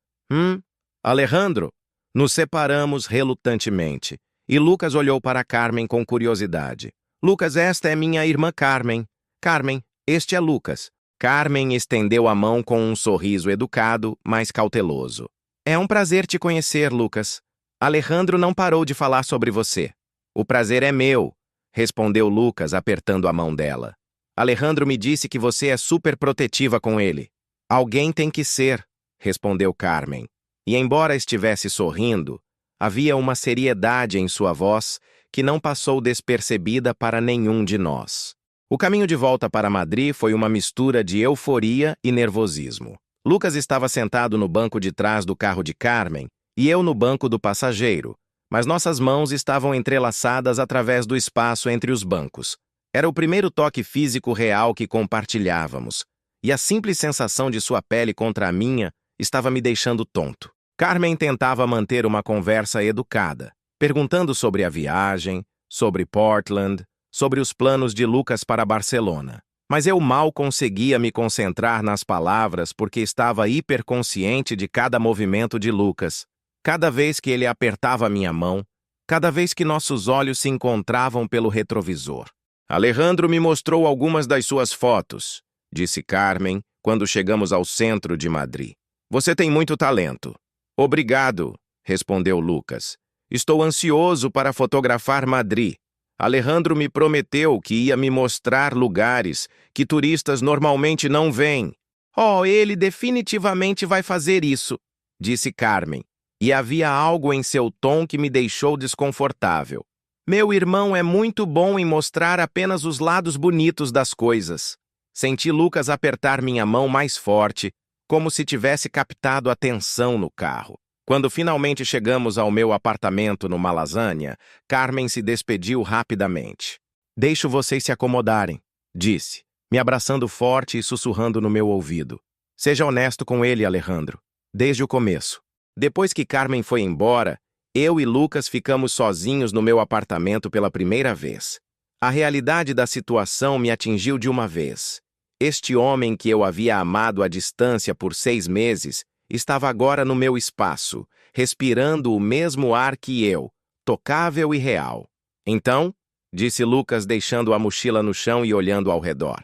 Alejandro?" Nos separamos relutantemente, e Lucas olhou para Carmen com curiosidade. "Lucas, esta é minha irmã Carmen. Carmen, este é Lucas." Carmen estendeu a mão com um sorriso educado, mas cauteloso. "É um prazer te conhecer, Lucas. Alejandro não parou de falar sobre você." "O prazer é meu", respondeu Lucas, apertando a mão dela. "Alejandro me disse que você é super protetiva com ele." "Alguém tem que ser", respondeu Carmen. E embora estivesse sorrindo, havia uma seriedade em sua voz que não passou despercebida para nenhum de nós. O caminho de volta para Madrid foi uma mistura de euforia e nervosismo. Lucas estava sentado no banco de trás do carro de Carmen e eu no banco do passageiro, mas nossas mãos estavam entrelaçadas através do espaço entre os bancos. Era o primeiro toque físico real que compartilhávamos, e a simples sensação de sua pele contra a minha estava me deixando tonto. Carmen tentava manter uma conversa educada, perguntando sobre a viagem, sobre Portland, sobre os planos de Lucas para Barcelona. Mas eu mal conseguia me concentrar nas palavras porque estava hiperconsciente de cada movimento de Lucas. Cada vez que ele apertava minha mão, cada vez que nossos olhos se encontravam pelo retrovisor. "Alejandro me mostrou algumas das suas fotos", disse Carmen, quando chegamos ao centro de Madrid. "Você tem muito talento." "Obrigado", respondeu Lucas. "Estou ansioso para fotografar Madrid. Alejandro me prometeu que ia me mostrar lugares que turistas normalmente não veem." "Oh, ele definitivamente vai fazer isso", disse Carmen, e havia algo em seu tom que me deixou desconfortável. "Meu irmão é muito bom em mostrar apenas os lados bonitos das coisas." Senti Lucas apertar minha mão mais forte, como se tivesse captado a tensão no carro. Quando finalmente chegamos ao meu apartamento no Malazânia, Carmen se despediu rapidamente. "Deixo vocês se acomodarem", disse, me abraçando forte e sussurrando no meu ouvido. "Seja honesto com ele, Alejandro, desde o começo." Depois que Carmen foi embora, eu e Lucas ficamos sozinhos no meu apartamento pela primeira vez. A realidade da situação me atingiu de uma vez. Este homem que eu havia amado à distância por 6 meses estava agora no meu espaço, respirando o mesmo ar que eu, tocável e real. "Então", disse Lucas, deixando a mochila no chão e olhando ao redor,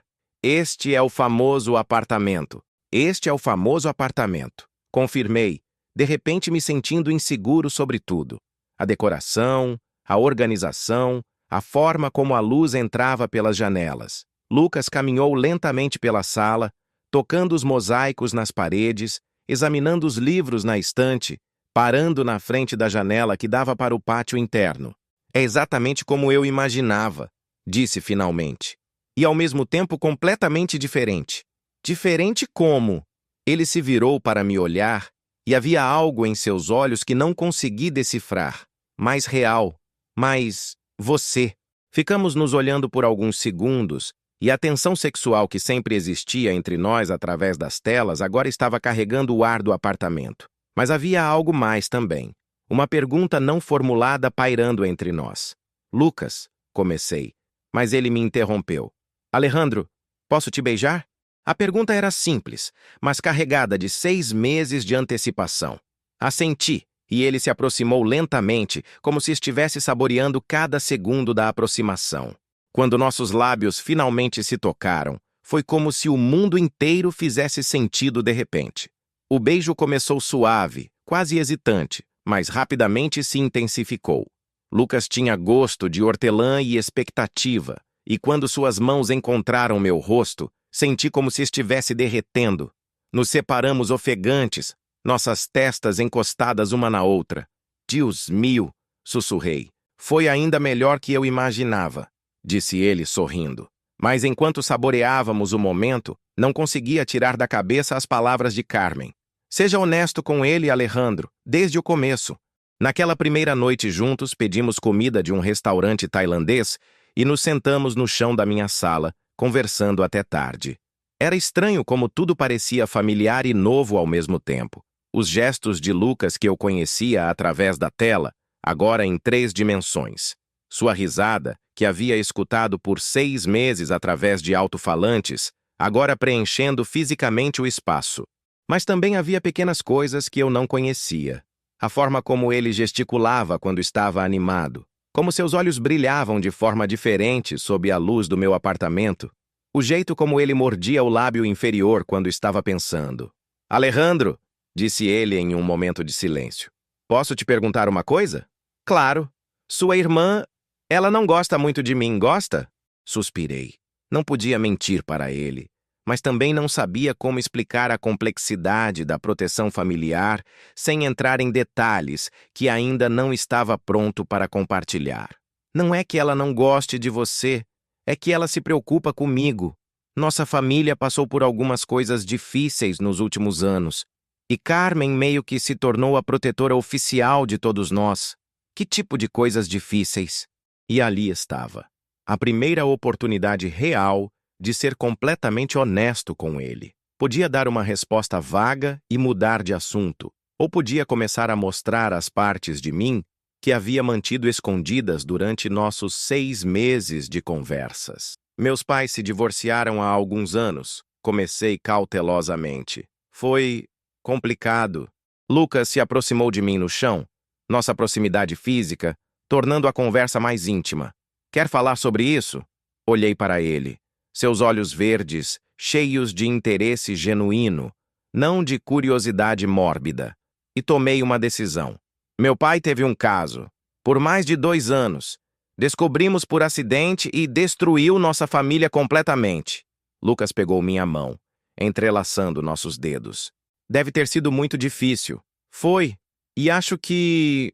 Este é o famoso apartamento. Este é o famoso apartamento. Confirmei, de repente me sentindo inseguro sobre tudo. A decoração, a organização, a forma como a luz entrava pelas janelas. Lucas caminhou lentamente pela sala, tocando os mosaicos nas paredes, examinando os livros na estante, parando na frente da janela que dava para o pátio interno. É exatamente como eu imaginava, disse finalmente. E ao mesmo tempo completamente diferente. Diferente como? Ele se virou para me olhar e havia algo em seus olhos que não consegui decifrar. Mais real, mais você. Ficamos nos olhando por alguns segundos e a tensão sexual que sempre existia entre nós através das telas agora estava carregando o ar do apartamento. Mas havia algo mais também. Uma pergunta não formulada pairando entre nós. Lucas, comecei, mas ele me interrompeu. Alejandro, posso te beijar? A pergunta era simples, mas carregada de 6 meses de antecipação. Assenti, e ele se aproximou lentamente, como se estivesse saboreando cada segundo da aproximação. Quando nossos lábios finalmente se tocaram, foi como se o mundo inteiro fizesse sentido de repente. O beijo começou suave, quase hesitante, mas rapidamente se intensificou. Lucas tinha gosto de hortelã e expectativa, e quando suas mãos encontraram meu rosto, senti como se estivesse derretendo. Nos separamos ofegantes, nossas testas encostadas uma na outra. Deus meu, sussurrei. Foi ainda melhor que eu imaginava, disse ele sorrindo. Mas enquanto saboreávamos o momento, não conseguia tirar da cabeça as palavras de Carmen. Seja honesto com ele, Alejandro, desde o começo. Naquela primeira noite juntos, pedimos comida de um restaurante tailandês e nos sentamos no chão da minha sala, conversando até tarde. Era estranho como tudo parecia familiar e novo ao mesmo tempo. Os gestos de Lucas que eu conhecia através da tela, agora em 3 dimensões. Sua risada, que havia escutado por 6 meses através de alto-falantes, agora preenchendo fisicamente o espaço. Mas também havia pequenas coisas que eu não conhecia. A forma como ele gesticulava quando estava animado, como seus olhos brilhavam de forma diferente sob a luz do meu apartamento, o jeito como ele mordia o lábio inferior quando estava pensando. Alejandro, disse ele em um momento de silêncio. Posso te perguntar uma coisa? Claro. Sua irmã, ela não gosta muito de mim, gosta? Suspirei. Não podia mentir para ele, mas também não sabia como explicar a complexidade da proteção familiar sem entrar em detalhes que ainda não estava pronto para compartilhar. Não é que ela não goste de você, é que ela se preocupa comigo. Nossa família passou por algumas coisas difíceis nos últimos anos, e Carmen meio que se tornou a protetora oficial de todos nós. Que tipo de coisas difíceis? E ali estava, a primeira oportunidade real de ser completamente honesto com ele. Podia dar uma resposta vaga e mudar de assunto, ou podia começar a mostrar as partes de mim que havia mantido escondidas durante nossos 6 meses de conversas. Meus pais se divorciaram há alguns anos, comecei cautelosamente. Foi complicado. Lucas se aproximou de mim no chão, nossa proximidade física, tornando a conversa mais íntima. Quer falar sobre isso? Olhei para ele. Seus olhos verdes, cheios de interesse genuíno, não de curiosidade mórbida. E tomei uma decisão. Meu pai teve um caso, por mais de 2 anos. Descobrimos por acidente e destruiu nossa família completamente. Lucas pegou minha mão, entrelaçando nossos dedos. Deve ter sido muito difícil. Foi. E acho que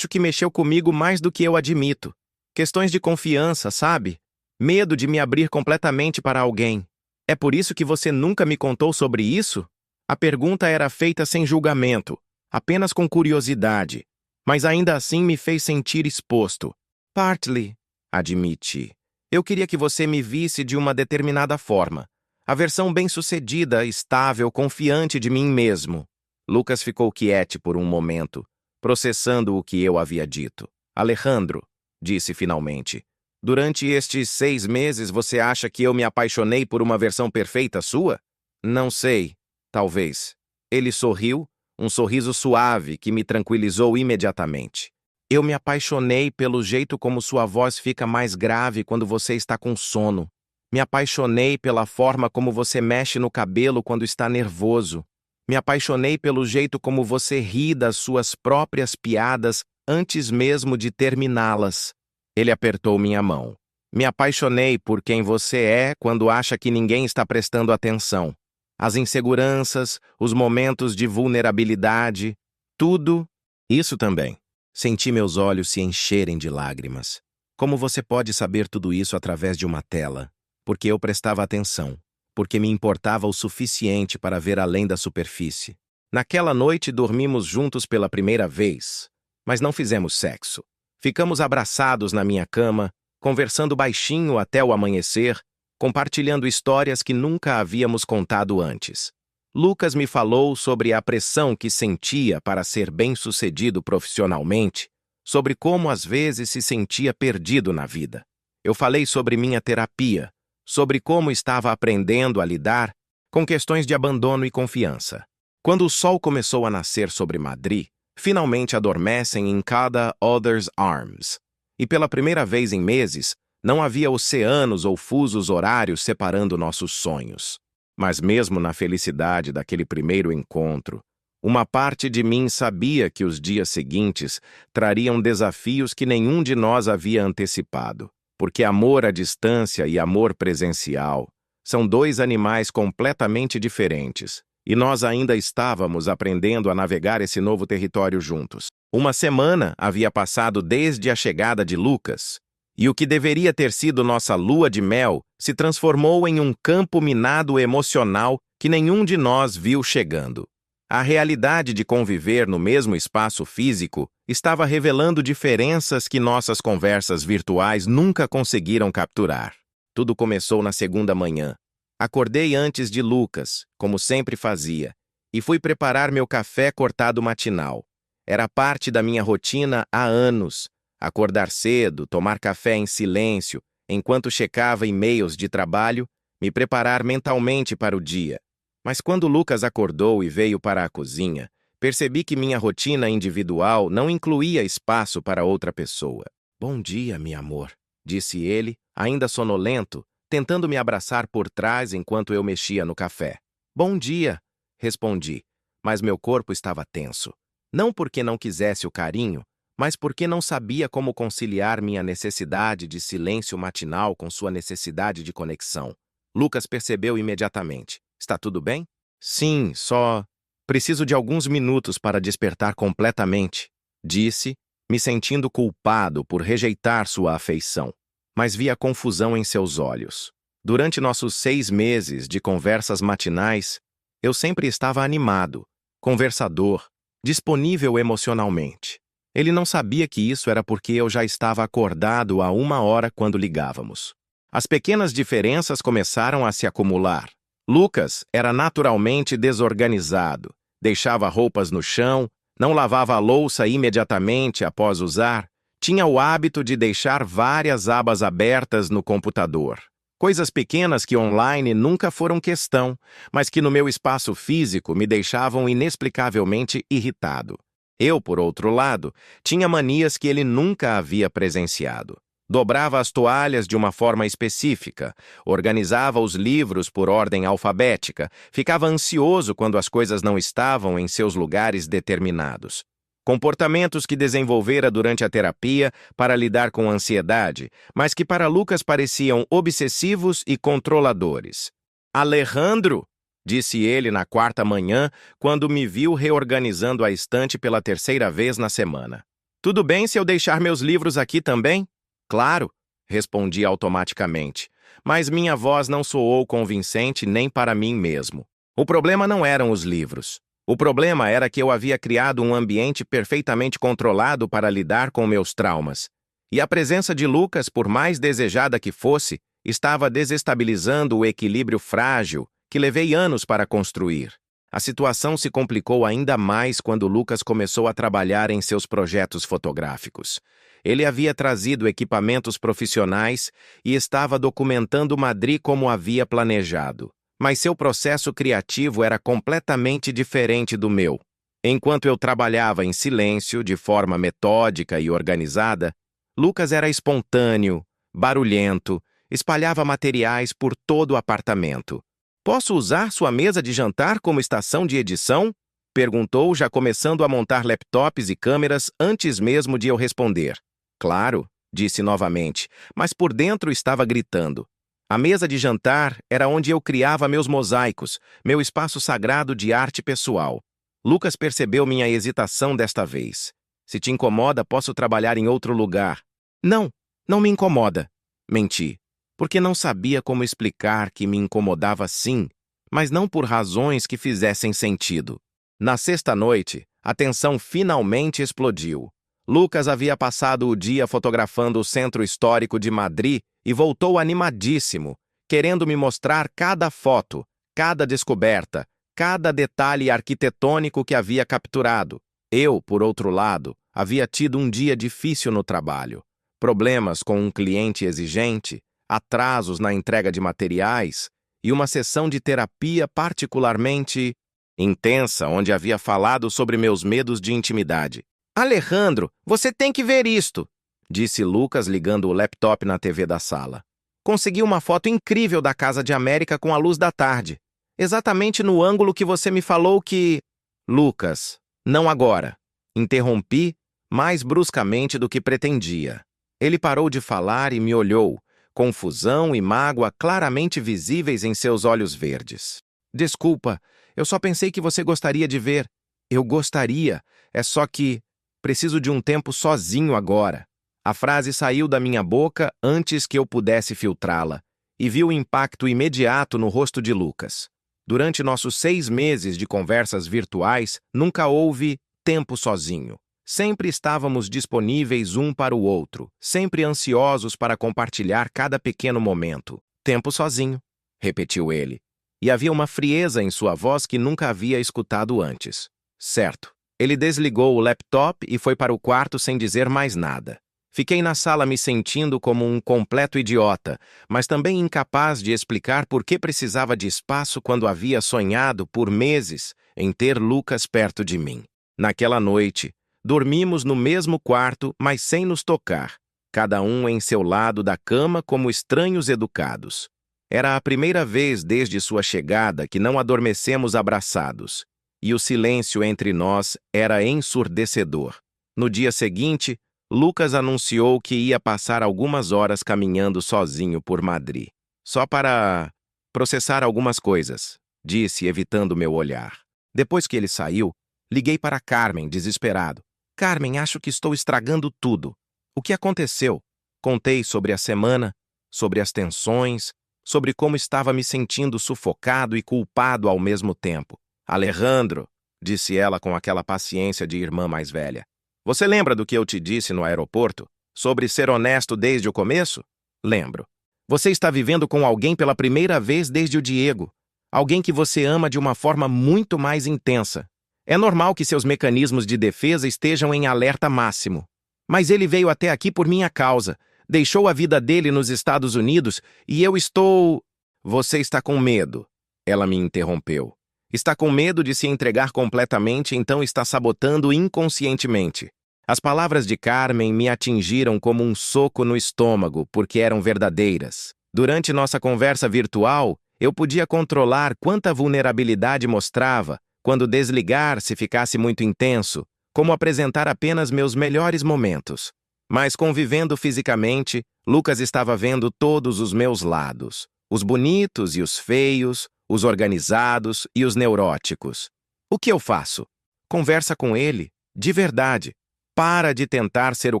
mexeu comigo mais do que eu admito. Questões de confiança, sabe? Medo de me abrir completamente para alguém. É por isso que você nunca me contou sobre isso? A pergunta era feita sem julgamento, apenas com curiosidade, mas ainda assim me fez sentir exposto. Partly, admiti. Eu queria que você me visse de uma determinada forma. A versão bem-sucedida, estável, confiante de mim mesmo. Lucas ficou quieto por um momento, processando o que eu havia dito. Alejandro, disse finalmente, durante estes 6 meses você acha que eu me apaixonei por uma versão perfeita sua? Não sei, talvez. Ele sorriu, um sorriso suave que me tranquilizou imediatamente. Eu me apaixonei pelo jeito como sua voz fica mais grave quando você está com sono. Me apaixonei pela forma como você mexe no cabelo quando está nervoso. Me apaixonei pelo jeito como você ri das suas próprias piadas antes mesmo de terminá-las. Ele apertou minha mão. Me apaixonei por quem você é quando acha que ninguém está prestando atenção. As inseguranças, os momentos de vulnerabilidade, tudo. Isso também. Senti meus olhos se encherem de lágrimas. Como você pode saber tudo isso através de uma tela? Porque eu prestava atenção. Porque me importava o suficiente para ver além da superfície. Naquela noite dormimos juntos pela primeira vez, mas não fizemos sexo. Ficamos abraçados na minha cama, conversando baixinho até o amanhecer, compartilhando histórias que nunca havíamos contado antes. Lucas me falou sobre a pressão que sentia para ser bem-sucedido profissionalmente, sobre como às vezes se sentia perdido na vida. Eu falei sobre minha terapia, sobre como estava aprendendo a lidar com questões de abandono e confiança. Quando o sol começou a nascer sobre Madrid, finalmente adormecem em cada other's arms. E pela primeira vez em meses, não havia oceanos ou fusos horários separando nossos sonhos. Mas mesmo na felicidade daquele primeiro encontro, uma parte de mim sabia que os dias seguintes trariam desafios que nenhum de nós havia antecipado. Porque amor à distância e amor presencial são dois animais completamente diferentes, e nós ainda estávamos aprendendo a navegar esse novo território juntos. Uma semana havia passado desde a chegada de Lucas, e o que deveria ter sido nossa lua de mel se transformou em um campo minado emocional que nenhum de nós viu chegando. A realidade de conviver no mesmo espaço físico estava revelando diferenças que nossas conversas virtuais nunca conseguiram capturar. Tudo começou na segunda manhã. Acordei antes de Lucas, como sempre fazia, e fui preparar meu café cortado matinal. Era parte da minha rotina há anos. Acordar cedo, tomar café em silêncio, enquanto checava e-mails de trabalho, me preparar mentalmente para o dia. Mas quando Lucas acordou e veio para a cozinha, percebi que minha rotina individual não incluía espaço para outra pessoa. "Bom dia, meu amor", disse ele, ainda sonolento, tentando me abraçar por trás enquanto eu mexia no café. "Bom dia", respondi, mas meu corpo estava tenso. Não porque não quisesse o carinho, mas porque não sabia como conciliar minha necessidade de silêncio matinal com sua necessidade de conexão. Lucas percebeu imediatamente. "Está tudo bem?" "Sim, só preciso de alguns minutos para despertar completamente", disse, me sentindo culpado por rejeitar sua afeição. Mas vi a confusão em seus olhos. Durante nossos 6 meses de conversas matinais, eu sempre estava animado, conversador, disponível emocionalmente. Ele não sabia que isso era porque eu já estava acordado há 1 hora quando ligávamos. As pequenas diferenças começaram a se acumular. Lucas era naturalmente desorganizado, deixava roupas no chão, não lavava a louça imediatamente após usar, tinha o hábito de deixar várias abas abertas no computador. Coisas pequenas que online nunca foram questão, mas que no meu espaço físico me deixavam inexplicavelmente irritado. Eu, por outro lado, tinha manias que ele nunca havia presenciado. Dobrava as toalhas de uma forma específica, organizava os livros por ordem alfabética, ficava ansioso quando as coisas não estavam em seus lugares determinados. Comportamentos que desenvolvera durante a terapia para lidar com a ansiedade, mas que para Lucas pareciam obsessivos e controladores. "Alejandro", disse ele na 4ª manhã, quando me viu reorganizando a estante pela 3ª vez na semana. "Tudo bem se eu deixar meus livros aqui também?" "Claro", respondi automaticamente, mas minha voz não soou convincente nem para mim mesmo. O problema não eram os livros. O problema era que eu havia criado um ambiente perfeitamente controlado para lidar com meus traumas. E a presença de Lucas, por mais desejada que fosse, estava desestabilizando o equilíbrio frágil que levei anos para construir. A situação se complicou ainda mais quando Lucas começou a trabalhar em seus projetos fotográficos. Ele havia trazido equipamentos profissionais e estava documentando Madrid como havia planejado. Mas seu processo criativo era completamente diferente do meu. Enquanto eu trabalhava em silêncio, de forma metódica e organizada, Lucas era espontâneo, barulhento, Espalhava materiais por todo o apartamento. Posso usar sua mesa de jantar como estação de edição? Perguntou, já começando a montar laptops e câmeras antes mesmo de eu responder. Claro, disse novamente, mas por dentro estava gritando. A mesa de jantar era onde eu criava meus mosaicos, meu espaço sagrado de arte pessoal. Lucas percebeu minha hesitação desta vez. Se te incomoda, posso trabalhar em outro lugar. Não, não me incomoda. Menti, porque não sabia como explicar que me incomodava sim, mas não por razões que fizessem sentido. Na sexta noite, a tensão finalmente explodiu. Lucas havia passado o dia fotografando o centro histórico de Madrid e voltou animadíssimo, querendo me mostrar cada foto, cada descoberta, cada detalhe arquitetônico que havia capturado. Eu, por outro lado, havia tido um dia difícil no trabalho. Problemas com um cliente exigente, atrasos na entrega de materiais e uma sessão de terapia particularmente intensa, onde havia falado sobre meus medos de intimidade. Alejandro, você tem que ver isto, disse Lucas ligando o laptop na TV da sala. Consegui uma foto incrível da Casa de América com a luz da tarde. Exatamente no ângulo que você me falou que... Lucas, não agora. Interrompi, mais bruscamente do que pretendia. Ele parou de falar e me olhou, confusão e mágoa claramente visíveis em seus olhos verdes. Desculpa, eu só pensei que você gostaria de ver. Eu gostaria, é só que... Preciso de um tempo sozinho agora. A frase saiu da minha boca antes que eu pudesse filtrá-la, e vi o impacto imediato no rosto de Lucas. Durante nossos 6 meses de conversas virtuais, nunca houve tempo sozinho. Sempre estávamos disponíveis um para o outro, sempre ansiosos para compartilhar cada pequeno momento. Tempo sozinho, repetiu ele. E havia uma frieza em sua voz que nunca havia escutado antes. Certo. Ele desligou o laptop e foi para o quarto sem dizer mais nada. Fiquei na sala me sentindo como um completo idiota, mas também incapaz de explicar por que precisava de espaço quando havia sonhado por meses em ter Lucas perto de mim. Naquela noite, dormimos no mesmo quarto, mas sem nos tocar, cada um em seu lado da cama como estranhos educados. Era a primeira vez desde sua chegada que não adormecemos abraçados. E o silêncio entre nós era ensurdecedor. No dia seguinte, Lucas anunciou que ia passar algumas horas caminhando sozinho por Madrid. Só para processar algumas coisas, disse, evitando meu olhar. Depois que ele saiu, liguei para Carmen, desesperado. Carmen, acho que estou estragando tudo. O que aconteceu? Contei sobre a semana, sobre as tensões, sobre como estava me sentindo sufocado e culpado ao mesmo tempo. Alejandro, disse ela com aquela paciência de irmã mais velha. Você lembra do que eu te disse no aeroporto? Sobre ser honesto desde o começo? Lembro. Você está vivendo com alguém pela primeira vez desde o Diego. Alguém que você ama de uma forma muito mais intensa. É normal que seus mecanismos de defesa estejam em alerta máximo. Mas ele veio até aqui por minha causa. Deixou a vida dele nos Estados Unidos e eu estou... Você está com medo. Ela me interrompeu. Está com medo de se entregar completamente, então está sabotando inconscientemente. As palavras de Carmen me atingiram como um soco no estômago, porque eram verdadeiras. Durante nossa conversa virtual, eu podia controlar quanta vulnerabilidade mostrava, quando desligar se ficasse muito intenso, como apresentar apenas meus melhores momentos. Mas convivendo fisicamente, Lucas estava vendo todos os meus lados, os bonitos e os feios, os organizados e os neuróticos. O que eu faço? Conversa com ele, de verdade. Para de tentar ser o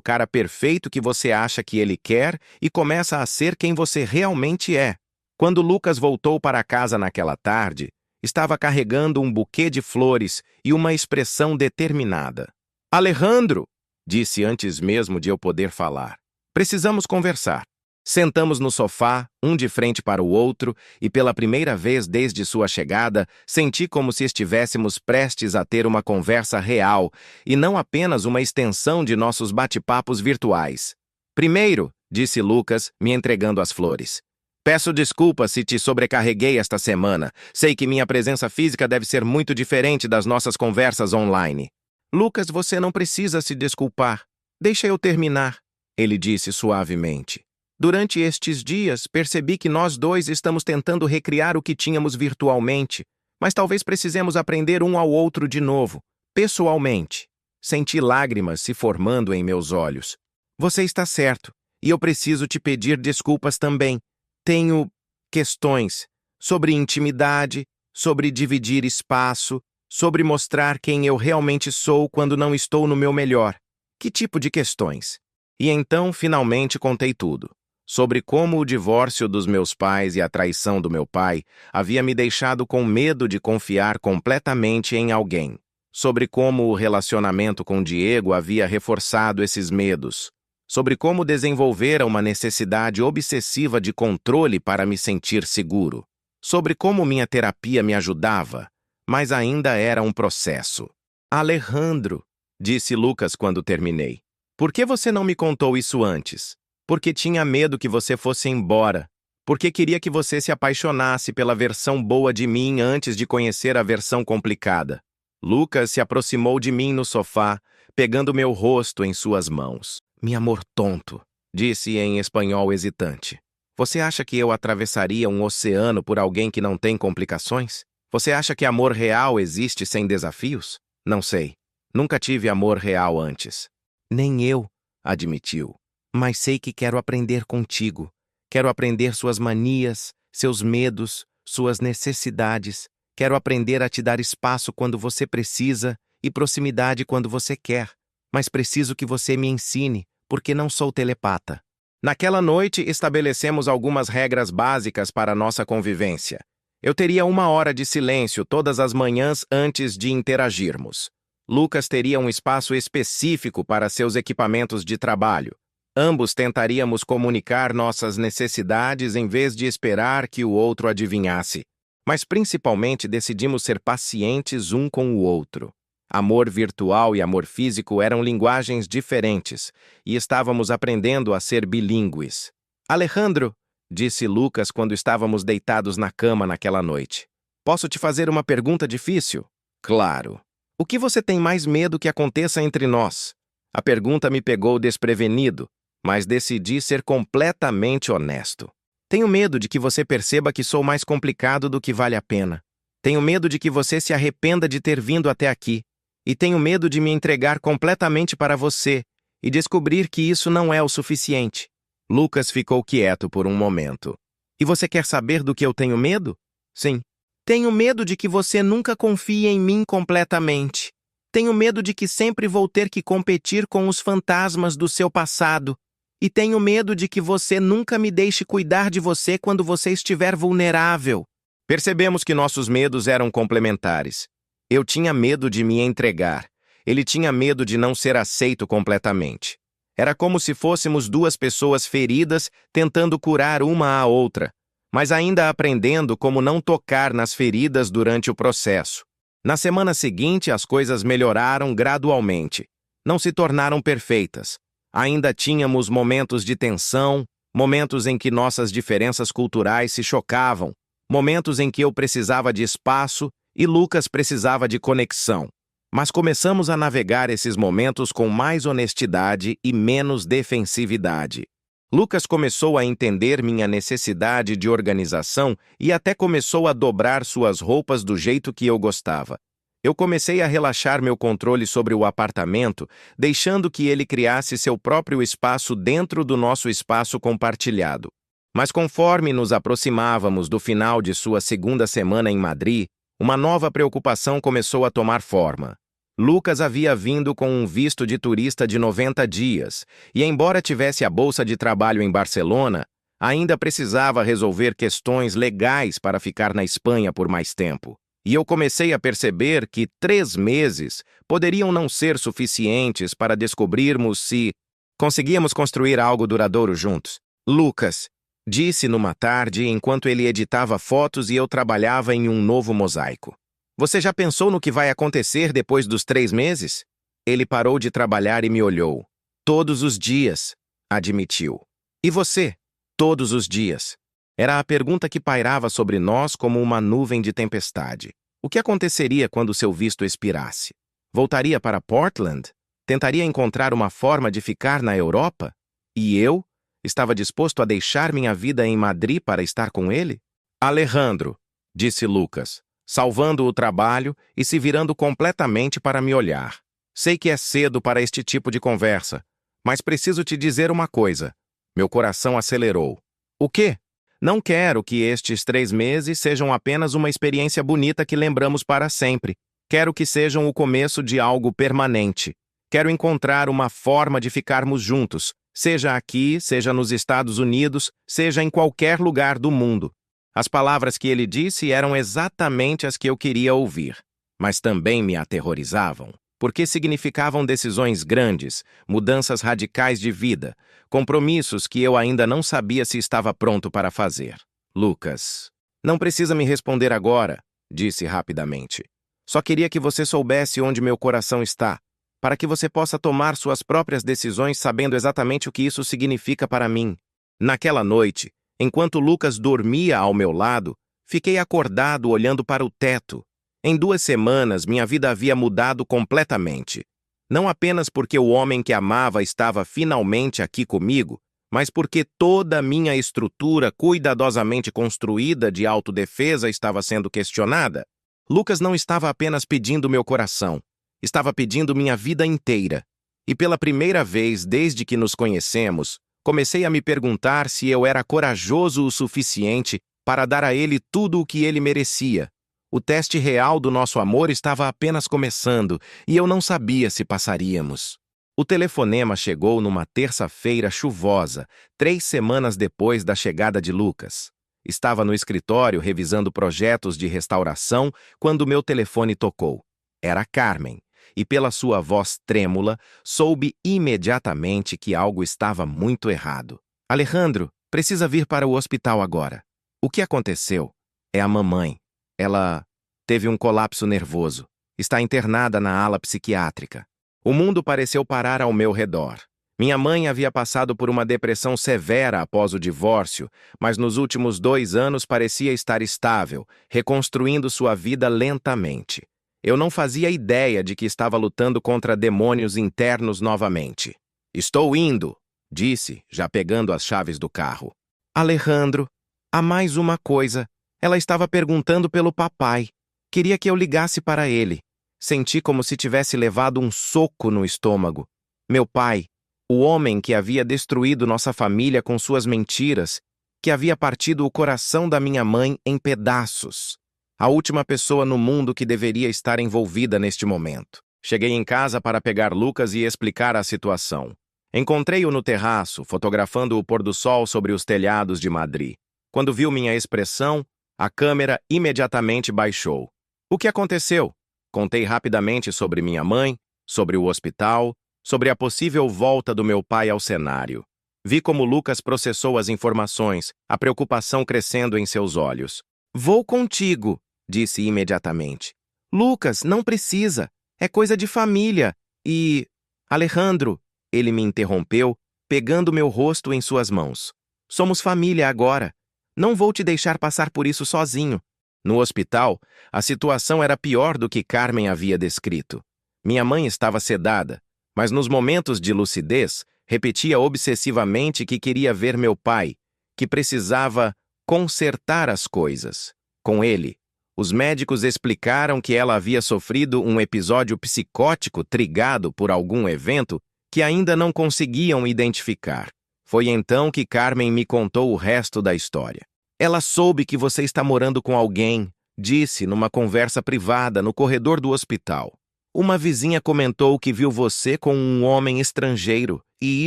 cara perfeito que você acha que ele quer e começa a ser quem você realmente é. Quando Lucas voltou para casa naquela tarde, estava carregando um buquê de flores e uma expressão determinada. Alejandro, disse antes mesmo de eu poder falar. Precisamos conversar. Sentamos no sofá, um de frente para o outro, e pela primeira vez desde sua chegada, senti como se estivéssemos prestes a ter uma conversa real, e não apenas uma extensão de nossos bate-papos virtuais. Primeiro, disse Lucas, me entregando as flores. Peço desculpas se te sobrecarreguei esta semana. Sei que minha presença física deve ser muito diferente das nossas conversas online. Lucas, você não precisa se desculpar. Deixa eu terminar, ele disse suavemente. Durante estes dias, percebi que nós dois estamos tentando recriar o que tínhamos virtualmente, mas talvez precisemos aprender um ao outro de novo, pessoalmente. Senti lágrimas se formando em meus olhos. Você está certo, e eu preciso te pedir desculpas também. Tenho questões sobre intimidade, sobre dividir espaço, sobre mostrar quem eu realmente sou quando não estou no meu melhor. Que tipo de questões? E então, finalmente, contei tudo. Sobre como o divórcio dos meus pais e a traição do meu pai havia me deixado com medo de confiar completamente em alguém. Sobre como o relacionamento com Diego havia reforçado esses medos. Sobre como desenvolvera uma necessidade obsessiva de controle para me sentir seguro. Sobre como minha terapia me ajudava, mas ainda era um processo. Alejandro, disse Lucas quando terminei. Por que você não me contou isso antes? Porque tinha medo que você fosse embora. Porque queria que você se apaixonasse pela versão boa de mim antes de conhecer a versão complicada. Lucas se aproximou de mim no sofá, pegando meu rosto em suas mãos. Meu amor tonto, disse em espanhol hesitante. Você acha que eu atravessaria um oceano por alguém que não tem complicações? Você acha que amor real existe sem desafios? Não sei. Nunca tive amor real antes. Nem eu, admitiu. Mas sei que quero aprender contigo. Quero aprender suas manias, seus medos, suas necessidades. Quero aprender a te dar espaço quando você precisa e proximidade quando você quer. Mas preciso que você me ensine, porque não sou telepata. Naquela noite, estabelecemos algumas regras básicas para nossa convivência. Eu teria 1 hora de silêncio todas as manhãs antes de interagirmos. Lucas teria um espaço específico para seus equipamentos de trabalho. Ambos tentaríamos comunicar nossas necessidades em vez de esperar que o outro adivinhasse. Mas principalmente decidimos ser pacientes um com o outro. Amor virtual e amor físico eram linguagens diferentes, e estávamos aprendendo a ser bilíngues. Alejandro, disse Lucas quando estávamos deitados na cama naquela noite. Posso te fazer uma pergunta difícil? Claro. O que você tem mais medo que aconteça entre nós? A pergunta me pegou desprevenido, mas decidi ser completamente honesto. Tenho medo de que você perceba que sou mais complicado do que vale a pena. Tenho medo de que você se arrependa de ter vindo até aqui. E tenho medo de me entregar completamente para você e descobrir que isso não é o suficiente. Lucas ficou quieto por um momento. E você quer saber do que eu tenho medo? Sim. Tenho medo de que você nunca confie em mim completamente. Tenho medo de que sempre vou ter que competir com os fantasmas do seu passado. E tenho medo de que você nunca me deixe cuidar de você quando você estiver vulnerável. Percebemos que nossos medos eram complementares. Eu tinha medo de me entregar. Ele tinha medo de não ser aceito completamente. Era como se fôssemos duas pessoas feridas tentando curar uma à outra, mas ainda aprendendo como não tocar nas feridas durante o processo. Na semana seguinte, as coisas melhoraram gradualmente. Não se tornaram perfeitas. Ainda tínhamos momentos de tensão, momentos em que nossas diferenças culturais se chocavam, momentos em que eu precisava de espaço e Lucas precisava de conexão. Mas começamos a navegar esses momentos com mais honestidade e menos defensividade. Lucas começou a entender minha necessidade de organização e até começou a dobrar suas roupas do jeito que eu gostava. Eu comecei a relaxar meu controle sobre o apartamento, deixando que ele criasse seu próprio espaço dentro do nosso espaço compartilhado. Mas conforme nos aproximávamos do final de sua segunda semana em Madrid, uma nova preocupação começou a tomar forma. Lucas havia vindo com um visto de turista de 90 dias, e embora tivesse a bolsa de trabalho em Barcelona, ainda precisava resolver questões legais para ficar na Espanha por mais tempo. E eu comecei a perceber que 3 meses poderiam não ser suficientes para descobrirmos se conseguíamos construir algo duradouro juntos. Lucas, disse numa tarde enquanto ele editava fotos e eu trabalhava em um novo mosaico. Você já pensou no que vai acontecer depois dos 3 meses? Ele parou de trabalhar e me olhou. Todos os dias, admitiu. E você? Todos os dias. Era a pergunta que pairava sobre nós como uma nuvem de tempestade. O que aconteceria quando seu visto expirasse? Voltaria para Portland? Tentaria encontrar uma forma de ficar na Europa? E eu? Estava disposto a deixar minha vida em Madrid para estar com ele? Alejandro, disse Lucas, salvando o trabalho e se virando completamente para me olhar. Sei que é cedo para este tipo de conversa, mas preciso te dizer uma coisa. Meu coração acelerou. O quê? Não quero que estes 3 meses sejam apenas uma experiência bonita que lembramos para sempre. Quero que sejam o começo de algo permanente. Quero encontrar uma forma de ficarmos juntos, seja aqui, seja nos Estados Unidos, seja em qualquer lugar do mundo. As palavras que ele disse eram exatamente as que eu queria ouvir, mas também me aterrorizavam, porque significavam decisões grandes, mudanças radicais de vida, compromissos que eu ainda não sabia se estava pronto para fazer. Lucas, não precisa me responder agora, disse rapidamente. Só queria que você soubesse onde meu coração está, para que você possa tomar suas próprias decisões sabendo exatamente o que isso significa para mim. Naquela noite, enquanto Lucas dormia ao meu lado, fiquei acordado olhando para o teto. Em 2 semanas, minha vida havia mudado completamente. Não apenas porque o homem que amava estava finalmente aqui comigo, mas porque toda a minha estrutura cuidadosamente construída de autodefesa estava sendo questionada. Lucas não estava apenas pedindo meu coração, estava pedindo minha vida inteira. E pela primeira vez desde que nos conhecemos, comecei a me perguntar se eu era corajoso o suficiente para dar a ele tudo o que ele merecia. O teste real do nosso amor estava apenas começando e eu não sabia se passaríamos. O telefonema chegou numa terça-feira chuvosa, 3 semanas depois da chegada de Lucas. Estava no escritório revisando projetos de restauração quando meu telefone tocou. Era Carmen, e pela sua voz trêmula, soube imediatamente que algo estava muito errado. Alejandro, precisa vir para o hospital agora. O que aconteceu? É a mamãe. Ela teve um colapso nervoso. Está internada na ala psiquiátrica. O mundo pareceu parar ao meu redor. Minha mãe havia passado por uma depressão severa após o divórcio, mas nos últimos 2 anos parecia estar estável, reconstruindo sua vida lentamente. Eu não fazia ideia de que estava lutando contra demônios internos novamente. Estou indo, disse, já pegando as chaves do carro. Alejandro, há mais uma coisa. Ela estava perguntando pelo papai. Queria que eu ligasse para ele. Senti como se tivesse levado um soco no estômago. Meu pai, o homem que havia destruído nossa família com suas mentiras, que havia partido o coração da minha mãe em pedaços. A última pessoa no mundo que deveria estar envolvida neste momento. Cheguei em casa para pegar Lucas e explicar a situação. Encontrei-o no terraço, fotografando o pôr do sol sobre os telhados de Madrid. Quando viu minha expressão, a câmera imediatamente baixou. O que aconteceu? Contei rapidamente sobre minha mãe, sobre o hospital, sobre a possível volta do meu pai ao cenário. Vi como Lucas processou as informações, a preocupação crescendo em seus olhos. Vou contigo, disse imediatamente. Lucas, não precisa. É coisa de família. E... Alejandro, ele me interrompeu, pegando meu rosto em suas mãos. Somos família agora. Não vou te deixar passar por isso sozinho. No hospital, a situação era pior do que Carmen havia descrito. Minha mãe estava sedada, mas nos momentos de lucidez, repetia obsessivamente que queria ver meu pai, que precisava consertar as coisas. Com ele, os médicos explicaram que ela havia sofrido um episódio psicótico trigado por algum evento que ainda não conseguiam identificar. Foi então que Carmen me contou o resto da história. Ela soube que você está morando com alguém, disse numa conversa privada no corredor do hospital. Uma vizinha comentou que viu você com um homem estrangeiro, e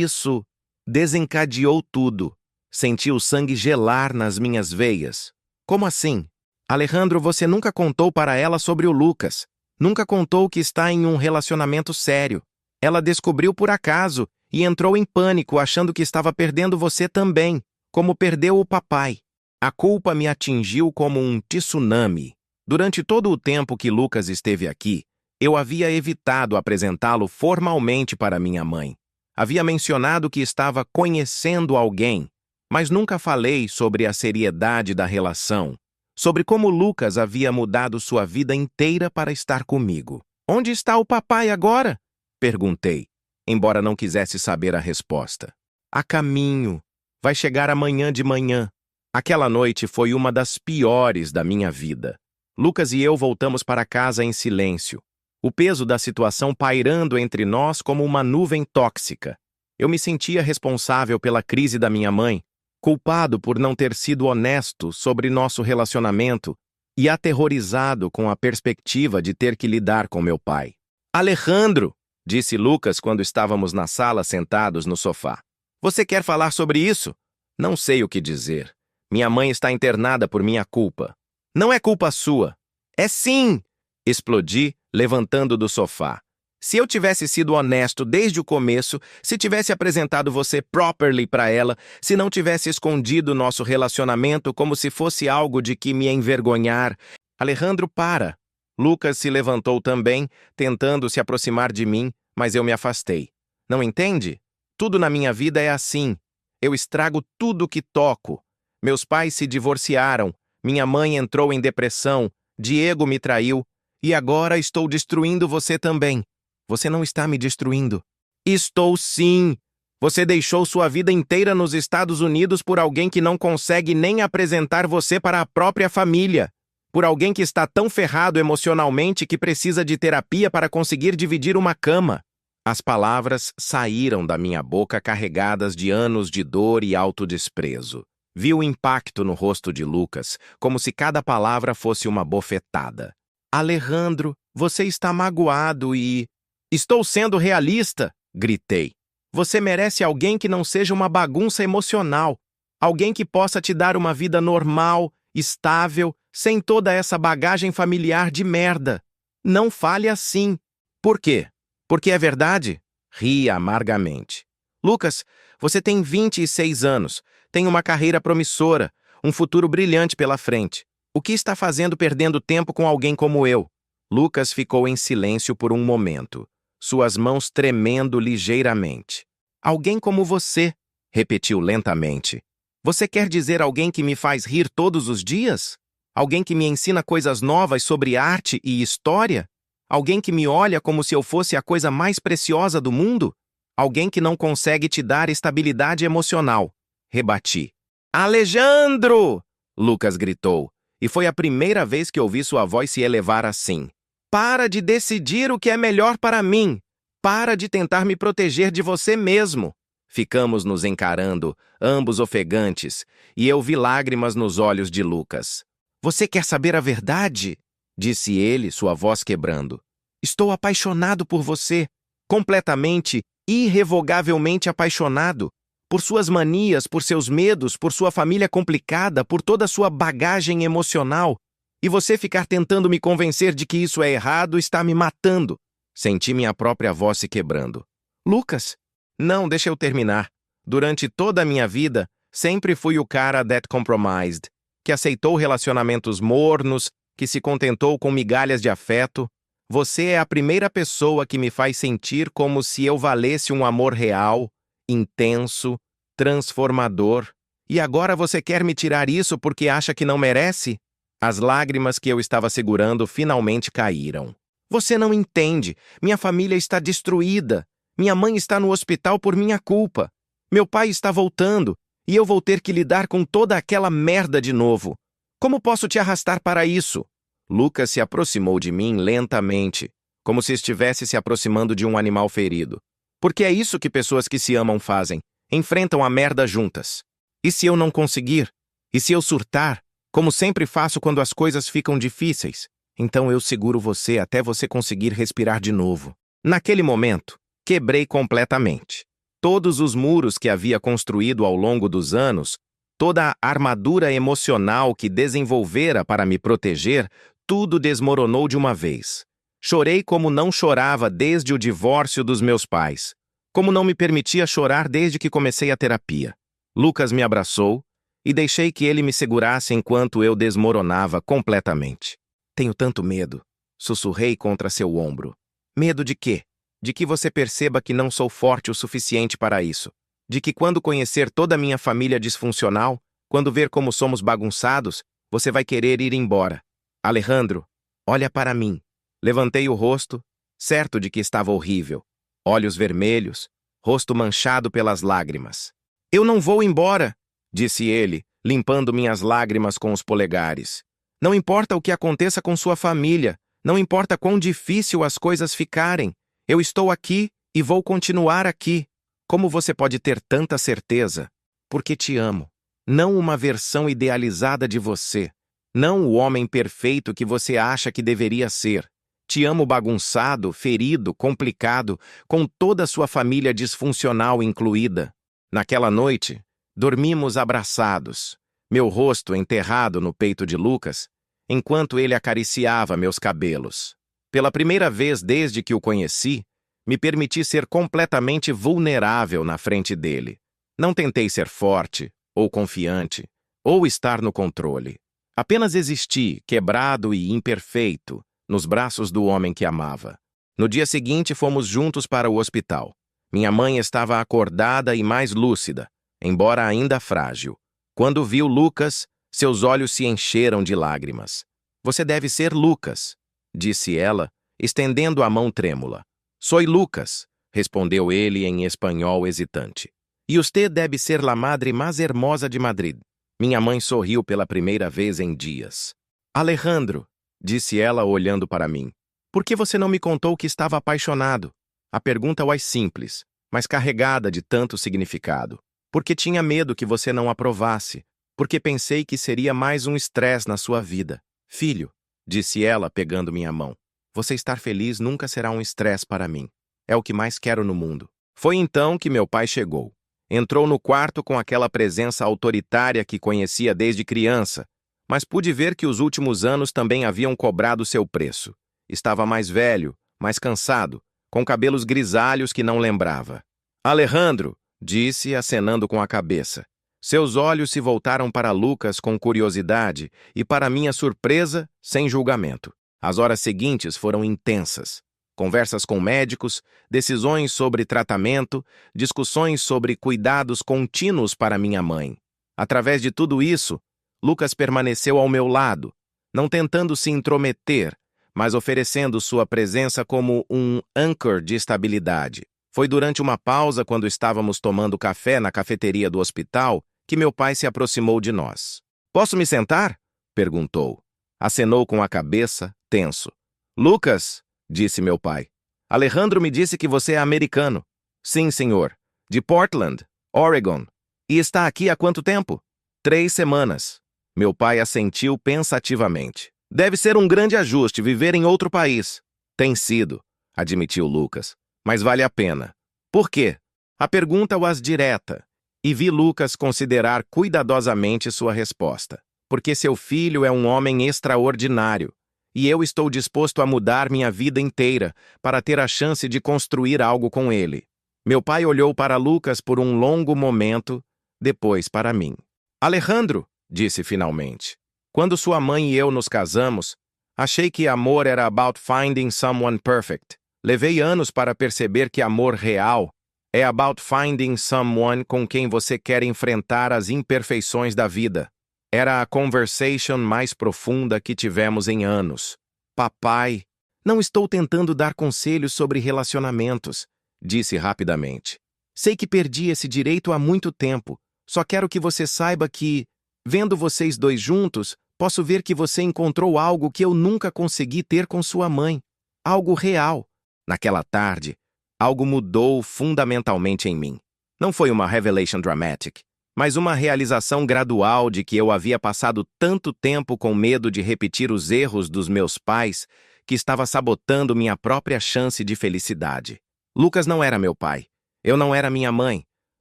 isso desencadeou tudo. Senti o sangue gelar nas minhas veias. Como assim? Alejandro, você nunca contou para ela sobre o Lucas. Nunca contou que está em um relacionamento sério. Ela descobriu por acaso e entrou em pânico achando que estava perdendo você também, como perdeu o papai. A culpa me atingiu como um tsunami. Durante todo o tempo que Lucas esteve aqui, eu havia evitado apresentá-lo formalmente para minha mãe. Havia mencionado que estava conhecendo alguém, mas nunca falei sobre a seriedade da relação, sobre como Lucas havia mudado sua vida inteira para estar comigo. Onde está o papai agora? Perguntei, embora não quisesse saber a resposta. A caminho, Vai chegar amanhã de manhã. Aquela noite foi uma das piores da minha vida. Lucas e eu voltamos para casa em silêncio, o peso da situação pairando entre nós como uma nuvem tóxica. Eu me sentia responsável pela crise da minha mãe, culpado por não ter sido honesto sobre nosso relacionamento e aterrorizado com a perspectiva de ter que lidar com meu pai. Alejandro, disse Lucas quando estávamos na sala sentados no sofá. Você quer falar sobre isso? Não sei o que dizer. Minha mãe está internada por minha culpa. Não é culpa sua. É sim! Explodi, levantando do sofá. Se eu tivesse sido honesto desde o começo, se tivesse apresentado você properly para ela, se não tivesse escondido nosso relacionamento como se fosse algo de que me envergonhar... Alejandro, para! Lucas se levantou também, tentando se aproximar de mim, mas eu me afastei. Não entende? Tudo na minha vida é assim. Eu estrago tudo que toco. Meus pais se divorciaram, minha mãe entrou em depressão, Diego me traiu, e agora estou destruindo você também. Você não está me destruindo. Estou sim! Você deixou sua vida inteira nos Estados Unidos por alguém que não consegue nem apresentar você para a própria família. Por alguém que está tão ferrado emocionalmente que precisa de terapia para conseguir dividir uma cama. As palavras saíram da minha boca carregadas de anos de dor e autodesprezo. Vi o impacto no rosto de Lucas, como se cada palavra fosse uma bofetada. Alejandro, você está magoado e... Estou sendo realista, gritei. Você merece alguém que não seja uma bagunça emocional. Alguém que possa te dar uma vida normal, estável, sem toda essa bagagem familiar de merda. Não fale assim. Por quê? Porque é verdade? Ri amargamente. Lucas, você tem 26 anos, tem uma carreira promissora, um futuro brilhante pela frente. O que está fazendo perdendo tempo com alguém como eu? Lucas ficou em silêncio por um momento, suas mãos tremendo ligeiramente. Alguém como você, repetiu lentamente. Você quer dizer alguém que me faz rir todos os dias? Alguém que me ensina coisas novas sobre arte e história? Alguém que me olha como se eu fosse a coisa mais preciosa do mundo? Alguém que não consegue te dar estabilidade emocional. Rebati. Alejandro! Lucas gritou, e foi a primeira vez que ouvi sua voz se elevar assim. Para de decidir o que é melhor para mim. Para de tentar me proteger de você mesmo. Ficamos nos encarando, ambos ofegantes, e eu vi lágrimas nos olhos de Lucas. Você quer saber a verdade? Disse ele, sua voz quebrando. Estou apaixonado por você, completamente, irrevogavelmente apaixonado, por suas manias, por seus medos, por sua família complicada, por toda a sua bagagem emocional. E você ficar tentando me convencer de que isso é errado está me matando. Senti minha própria voz se quebrando. Lucas? Não, deixa eu terminar. Durante toda a minha vida, sempre fui o cara that compromised, que aceitou relacionamentos mornos, que se contentou com migalhas de afeto. Você é a primeira pessoa que me faz sentir como se eu valesse um amor real, intenso, transformador. E agora você quer me tirar isso porque acha que não merece? As lágrimas que eu estava segurando finalmente caíram. Você não entende. Minha família está destruída. Minha mãe está no hospital por minha culpa. Meu pai está voltando e eu vou ter que lidar com toda aquela merda de novo. Como posso te arrastar para isso? Lucas se aproximou de mim lentamente, como se estivesse se aproximando de um animal ferido. Porque é isso que pessoas que se amam fazem. Enfrentam a merda juntas. E se eu não conseguir? E se eu surtar? Como sempre faço quando as coisas ficam difíceis? Então eu seguro você até você conseguir respirar de novo. Naquele momento, quebrei completamente. Todos os muros que havia construído ao longo dos anos, toda a armadura emocional que desenvolvera para me proteger, tudo desmoronou de uma vez. Chorei como não chorava desde o divórcio dos meus pais, como não me permitia chorar desde que comecei a terapia. Lucas me abraçou e deixei que ele me segurasse enquanto eu desmoronava completamente. Tenho tanto medo, sussurrei contra seu ombro. Medo de quê? De que você perceba que não sou forte o suficiente para isso. De que quando conhecer toda a minha família disfuncional, quando ver como somos bagunçados, você vai querer ir embora. Alejandro, olha para mim. Levantei o rosto, certo de que estava horrível. Olhos vermelhos, rosto manchado pelas lágrimas. Eu não vou embora, disse ele, limpando minhas lágrimas com os polegares. Não importa o que aconteça com sua família, não importa quão difícil as coisas ficarem, eu estou aqui e vou continuar aqui. Como você pode ter tanta certeza? Porque te amo. Não uma versão idealizada de você. Não o homem perfeito que você acha que deveria ser. Te amo bagunçado, ferido, complicado, com toda a sua família disfuncional incluída. Naquela noite, dormimos abraçados, meu rosto enterrado no peito de Lucas, enquanto ele acariciava meus cabelos. Pela primeira vez desde que o conheci, me permiti ser completamente vulnerável na frente dele. Não tentei ser forte, ou confiante, ou estar no controle. Apenas existi, quebrado e imperfeito, nos braços do homem que amava. No dia seguinte, fomos juntos para o hospital. Minha mãe estava acordada e mais lúcida, embora ainda frágil. Quando viu Lucas, seus olhos se encheram de lágrimas. Você deve ser Lucas, disse ela, estendendo a mão trêmula. Soy Lucas, respondeu ele em espanhol hesitante. E usted deve ser la madre más hermosa de Madrid. Minha mãe sorriu pela primeira vez em dias. Alejandro, disse ela olhando para mim, por que você não me contou que estava apaixonado? A pergunta was simples, mas carregada de tanto significado. Porque tinha medo que você não aprovasse, porque pensei que seria mais um estresse na sua vida. Filho, disse ela pegando minha mão, você estar feliz nunca será um estresse para mim. É o que mais quero no mundo. Foi então que meu pai chegou. Entrou no quarto com aquela presença autoritária que conhecia desde criança, mas pude ver que os últimos anos também haviam cobrado seu preço. Estava mais velho, mais cansado, com cabelos grisalhos que não lembrava. Alejandro, disse, acenando com a cabeça. Seus olhos se voltaram para Lucas com curiosidade e, para minha surpresa, sem julgamento. As horas seguintes foram intensas. Conversas com médicos, decisões sobre tratamento, discussões sobre cuidados contínuos para minha mãe. Através de tudo isso, Lucas permaneceu ao meu lado, não tentando se intrometer, mas oferecendo sua presença como um anchor de estabilidade. Foi durante uma pausa, quando estávamos tomando café na cafeteria do hospital, que meu pai se aproximou de nós. Posso me sentar? Perguntou. Acenou com a cabeça, tenso. Lucas, disse meu pai. Alejandro me disse que você é americano. Sim, senhor. De Portland, Oregon. E está aqui há quanto tempo? 3 semanas. Meu pai assentiu pensativamente. Deve ser um grande ajuste viver em outro país. Tem sido, admitiu Lucas. Mas vale a pena. Por quê? A pergunta was direta, e vi Lucas considerar cuidadosamente sua resposta. Porque seu filho é um homem extraordinário, e eu estou disposto a mudar minha vida inteira para ter a chance de construir algo com ele. Meu pai olhou para Lucas por um longo momento, depois para mim. Alejandro, disse finalmente, quando sua mãe e eu nos casamos, achei que amor era about finding someone perfect. Levei anos para perceber que amor real é about finding someone com quem você quer enfrentar as imperfeições da vida. Era a conversation mais profunda que tivemos em anos. Papai, não estou tentando dar conselhos sobre relacionamentos, disse rapidamente. Sei que perdi esse direito há muito tempo. Só quero que você saiba que, vendo vocês dois juntos, posso ver que você encontrou algo que eu nunca consegui ter com sua mãe. Algo real. Naquela tarde, algo mudou fundamentalmente em mim. Não foi uma revelation dramatic, mas uma realização gradual de que eu havia passado tanto tempo com medo de repetir os erros dos meus pais que estava sabotando minha própria chance de felicidade. Lucas não era meu pai. Eu não era minha mãe.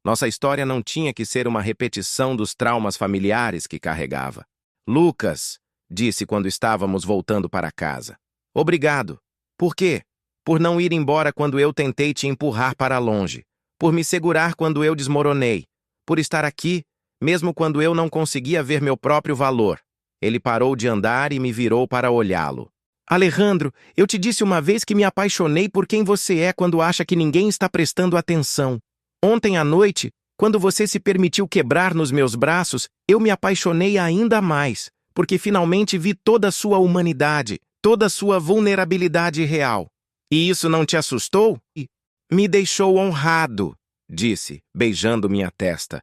Nossa história não tinha que ser uma repetição dos traumas familiares que carregava. Lucas, disse quando estávamos voltando para casa. Obrigado. Por quê? Por não ir embora quando eu tentei te empurrar para longe. Por me segurar quando eu desmoronei. Por estar aqui, mesmo quando eu não conseguia ver meu próprio valor. Ele parou de andar e me virou para olhá-lo. Alejandro, eu te disse uma vez que me apaixonei por quem você é quando acha que ninguém está prestando atenção. Ontem à noite, quando você se permitiu quebrar nos meus braços, eu me apaixonei ainda mais, porque finalmente vi toda a sua humanidade, toda a sua vulnerabilidade real. E isso não te assustou? Me deixou honrado, disse, beijando minha testa.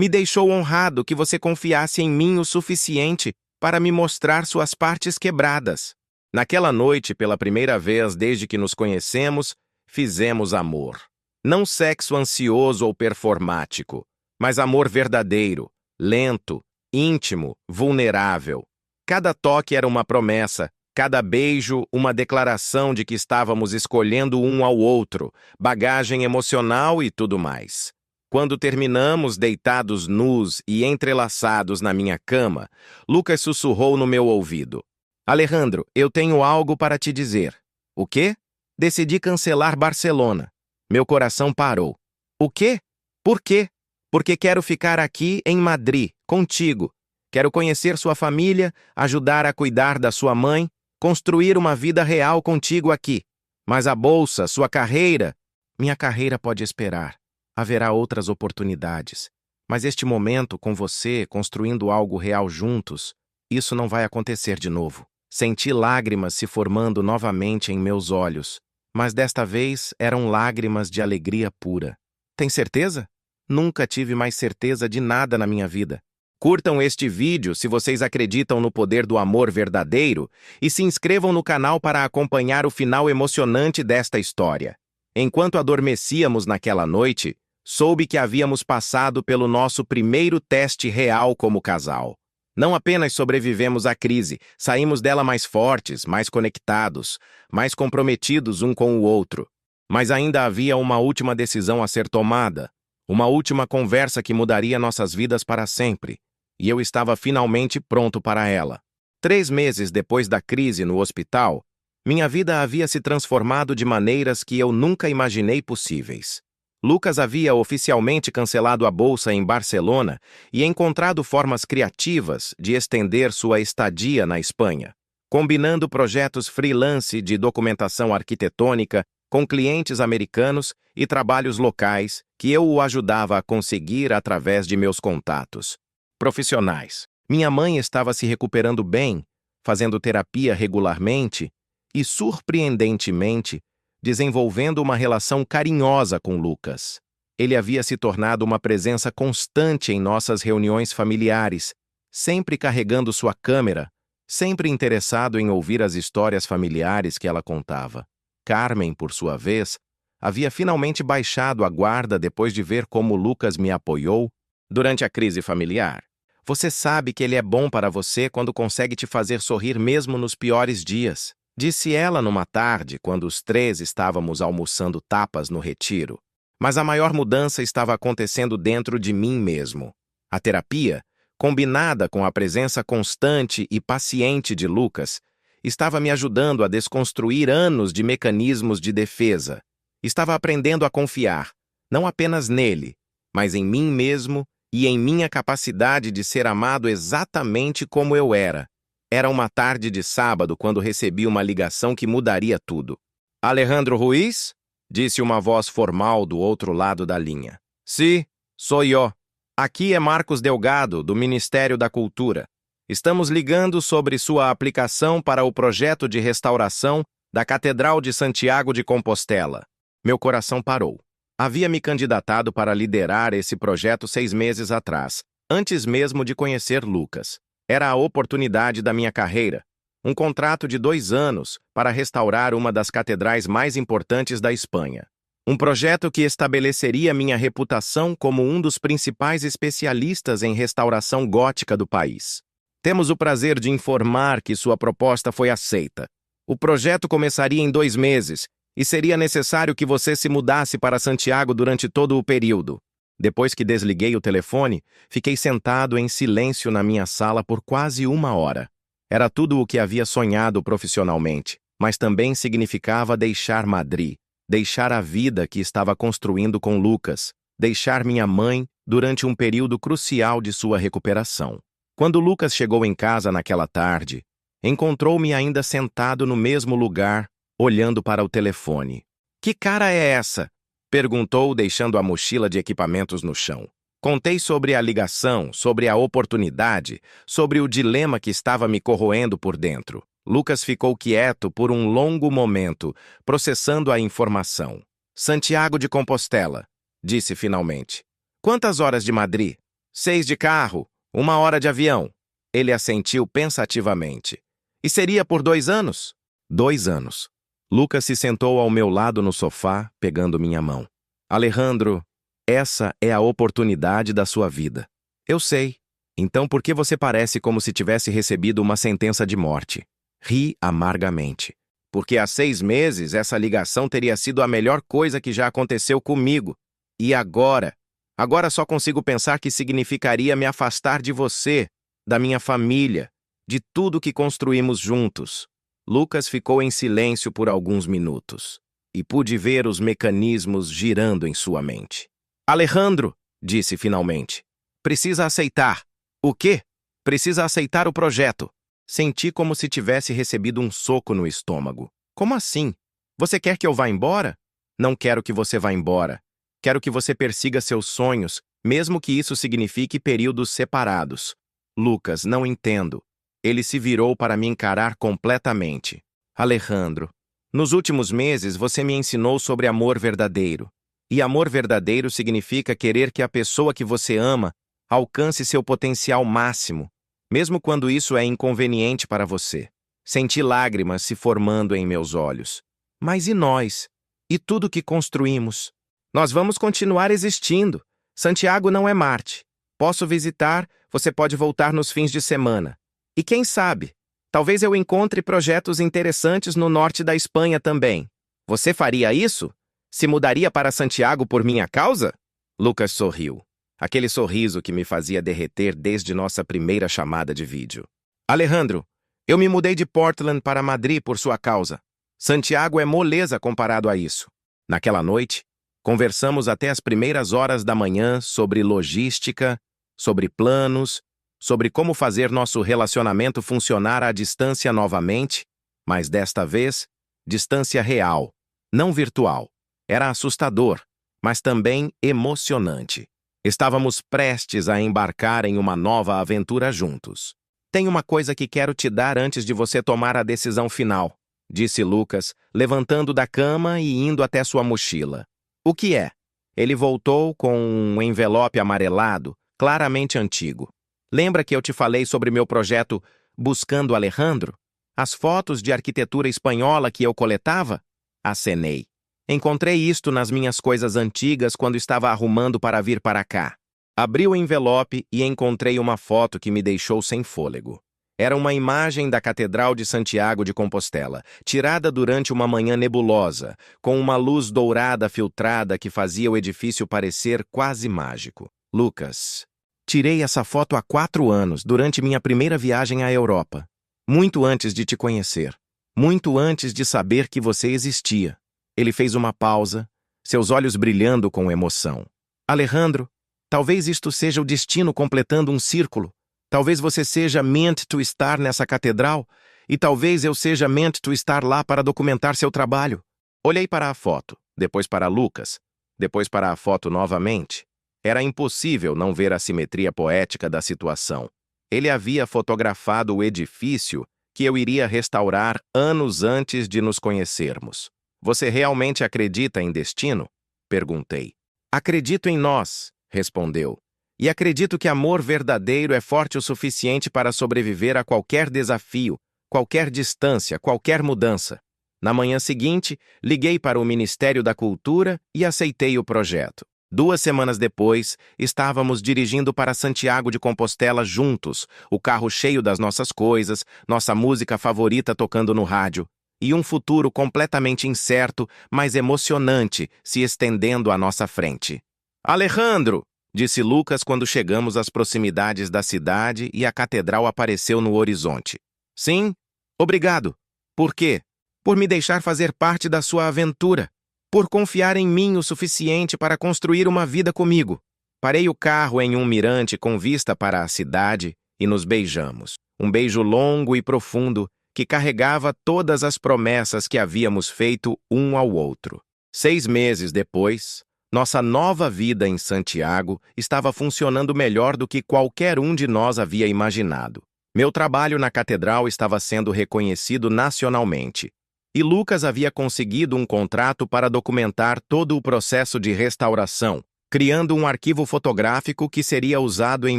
Me deixou honrado que você confiasse em mim o suficiente para me mostrar suas partes quebradas. Naquela noite, pela primeira vez desde que nos conhecemos, fizemos amor. Não sexo ansioso ou performático, mas amor verdadeiro, lento, íntimo, vulnerável. Cada toque era uma promessa, cada beijo uma declaração de que estávamos escolhendo um ao outro, bagagem emocional e tudo mais. Quando terminamos deitados nus e entrelaçados na minha cama, Lucas sussurrou no meu ouvido. Alejandro, eu tenho algo para te dizer. O quê? Decidi cancelar Barcelona. Meu coração parou. O quê? Por quê? Porque quero ficar aqui em Madrid, contigo. Quero conhecer sua família, ajudar a cuidar da sua mãe, construir uma vida real contigo aqui. Mas a bolsa, sua carreira... Minha carreira pode esperar. Haverá outras oportunidades. Mas este momento, com você, construindo algo real juntos, isso não vai acontecer de novo. Senti lágrimas se formando novamente em meus olhos, mas desta vez eram lágrimas de alegria pura. Tem certeza? Nunca tive mais certeza de nada na minha vida. Curtam este vídeo se vocês acreditam no poder do amor verdadeiro e se inscrevam no canal para acompanhar o final emocionante desta história. Enquanto adormecíamos naquela noite, soube que havíamos passado pelo nosso primeiro teste real como casal. Não apenas sobrevivemos à crise, saímos dela mais fortes, mais conectados, mais comprometidos um com o outro. Mas ainda havia uma última decisão a ser tomada, uma última conversa que mudaria nossas vidas para sempre. E eu estava finalmente pronto para ela. 3 meses depois da crise no hospital, minha vida havia se transformado de maneiras que eu nunca imaginei possíveis. Lucas havia oficialmente cancelado a bolsa em Barcelona e encontrado formas criativas de estender sua estadia na Espanha, combinando projetos freelance de documentação arquitetônica com clientes americanos e trabalhos locais que eu o ajudava a conseguir através de meus contatos profissionais. Minha mãe estava se recuperando bem, fazendo terapia regularmente e, surpreendentemente, desenvolvendo uma relação carinhosa com Lucas. Ele havia se tornado uma presença constante em nossas reuniões familiares, sempre carregando sua câmera, sempre interessado em ouvir as histórias familiares que ela contava. Carmen, por sua vez, havia finalmente baixado a guarda depois de ver como Lucas me apoiou durante a crise familiar. Você sabe que ele é bom para você quando consegue te fazer sorrir mesmo nos piores dias, disse ela numa tarde quando os 3 estávamos almoçando tapas no retiro. Mas a maior mudança estava acontecendo dentro de mim mesmo. A terapia, combinada com a presença constante e paciente de Lucas, estava me ajudando a desconstruir anos de mecanismos de defesa. Estava aprendendo a confiar, não apenas nele, mas em mim mesmo e em minha capacidade de ser amado exatamente como eu era. Era uma tarde de sábado quando recebi uma ligação que mudaria tudo. Alejandro Ruiz? Disse uma voz formal do outro lado da linha. Sí, sou eu. Aqui é Marcos Delgado, do Ministério da Cultura. Estamos ligando sobre sua aplicação para o projeto de restauração da Catedral de Santiago de Compostela. Meu coração parou. Havia me candidatado para liderar esse projeto 6 meses atrás, antes mesmo de conhecer Lucas. Era a oportunidade da minha carreira, um contrato de 2 anos para restaurar uma das catedrais mais importantes da Espanha. Um projeto que estabeleceria minha reputação como um dos principais especialistas em restauração gótica do país. Temos o prazer de informar que sua proposta foi aceita. O projeto começaria em 2 meses e seria necessário que você se mudasse para Santiago durante todo o período. Depois que desliguei o telefone, fiquei sentado em silêncio na minha sala por quase 1 hora. Era tudo o que havia sonhado profissionalmente, mas também significava deixar Madrid, deixar a vida que estava construindo com Lucas, deixar minha mãe durante um período crucial de sua recuperação. Quando Lucas chegou em casa naquela tarde, encontrou-me ainda sentado no mesmo lugar, olhando para o telefone. Que cara é essa? Perguntou, deixando a mochila de equipamentos no chão. Contei sobre a ligação, sobre a oportunidade, sobre o dilema que estava me corroendo por dentro. Lucas ficou quieto por um longo momento, processando a informação. Santiago de Compostela, disse finalmente. Quantas horas de Madrid? 6 de carro, 1 hora de avião. Ele assentiu pensativamente. E seria por 2 anos? 2 anos. Lucas se sentou ao meu lado no sofá, pegando minha mão. Alejandro, essa é a oportunidade da sua vida. Eu sei. Então por que você parece como se tivesse recebido uma sentença de morte? Ri amargamente. Porque há 6 meses essa ligação teria sido a melhor coisa que já aconteceu comigo. E agora? Agora só consigo pensar que significaria me afastar de você, da minha família, de tudo que construímos juntos. Lucas ficou em silêncio por alguns minutos. E pude ver os mecanismos girando em sua mente. Alejandro, disse finalmente, precisa aceitar. O quê? Precisa aceitar o projeto. Senti como se tivesse recebido um soco no estômago. Como assim? Você quer que eu vá embora? Não quero que você vá embora. Quero que você persiga seus sonhos, mesmo que isso signifique períodos separados. Lucas, não entendo. Ele se virou para me encarar completamente. Alejandro, nos últimos meses você me ensinou sobre amor verdadeiro. E amor verdadeiro significa querer que a pessoa que você ama alcance seu potencial máximo, mesmo quando isso é inconveniente para você. Senti lágrimas se formando em meus olhos. Mas e nós? E tudo que construímos? Nós vamos continuar existindo. Santiago não é Marte. Posso visitar, você pode voltar nos fins de semana. E quem sabe, talvez eu encontre projetos interessantes no norte da Espanha também. Você faria isso? Se mudaria para Santiago por minha causa? Lucas sorriu. Aquele sorriso que me fazia derreter desde nossa primeira chamada de vídeo. Alejandro, eu me mudei de Portland para Madrid por sua causa. Santiago é moleza comparado a isso. Naquela noite, conversamos até as primeiras horas da manhã sobre logística, sobre planos, sobre como fazer nosso relacionamento funcionar à distância novamente, mas desta vez, distância real, não virtual. Era assustador, mas também emocionante. Estávamos prestes a embarcar em uma nova aventura juntos. Tem uma coisa que quero te dar antes de você tomar a decisão final, disse Lucas, levantando da cama e indo até sua mochila. O que é? Ele voltou com um envelope amarelado, claramente antigo. Lembra que eu te falei sobre meu projeto Buscando Alejandro? As fotos de arquitetura espanhola que eu coletava? Acenei. Encontrei isto nas minhas coisas antigas quando estava arrumando para vir para cá. Abri o envelope e encontrei uma foto que me deixou sem fôlego. Era uma imagem da Catedral de Santiago de Compostela, tirada durante uma manhã nebulosa, com uma luz dourada filtrada que fazia o edifício parecer quase mágico. Lucas, tirei essa foto há 4 anos, durante minha primeira viagem à Europa. Muito antes de te conhecer. Muito antes de saber que você existia. Ele fez uma pausa, seus olhos brilhando com emoção. Alejandro, talvez isto seja o destino completando um círculo. Talvez você seja meant to estar nessa catedral e talvez eu seja meant to estar lá para documentar seu trabalho. Olhei para a foto, depois para Lucas, depois para a foto novamente. Era impossível não ver a simetria poética da situação. Ele havia fotografado o edifício que eu iria restaurar anos antes de nos conhecermos. Você realmente acredita em destino? Perguntei. Acredito em nós, respondeu. E acredito que amor verdadeiro é forte o suficiente para sobreviver a qualquer desafio, qualquer distância, qualquer mudança. Na manhã seguinte, liguei para o Ministério da Cultura e aceitei o projeto. 2 semanas depois, estávamos dirigindo para Santiago de Compostela juntos, o carro cheio das nossas coisas, nossa música favorita tocando no rádio. E um futuro completamente incerto, mas emocionante, se estendendo à nossa frente. Alejandro, disse Lucas quando chegamos às proximidades da cidade e a catedral apareceu no horizonte. Sim, obrigado. Por quê? Por me deixar fazer parte da sua aventura. Por confiar em mim o suficiente para construir uma vida comigo. Parei o carro em um mirante com vista para a cidade e nos beijamos. Um beijo longo e profundo, que carregava todas as promessas que havíamos feito um ao outro. 6 meses depois, nossa nova vida em Santiago estava funcionando melhor do que qualquer um de nós havia imaginado. Meu trabalho na catedral estava sendo reconhecido nacionalmente, e Lucas havia conseguido um contrato para documentar todo o processo de restauração, criando um arquivo fotográfico que seria usado em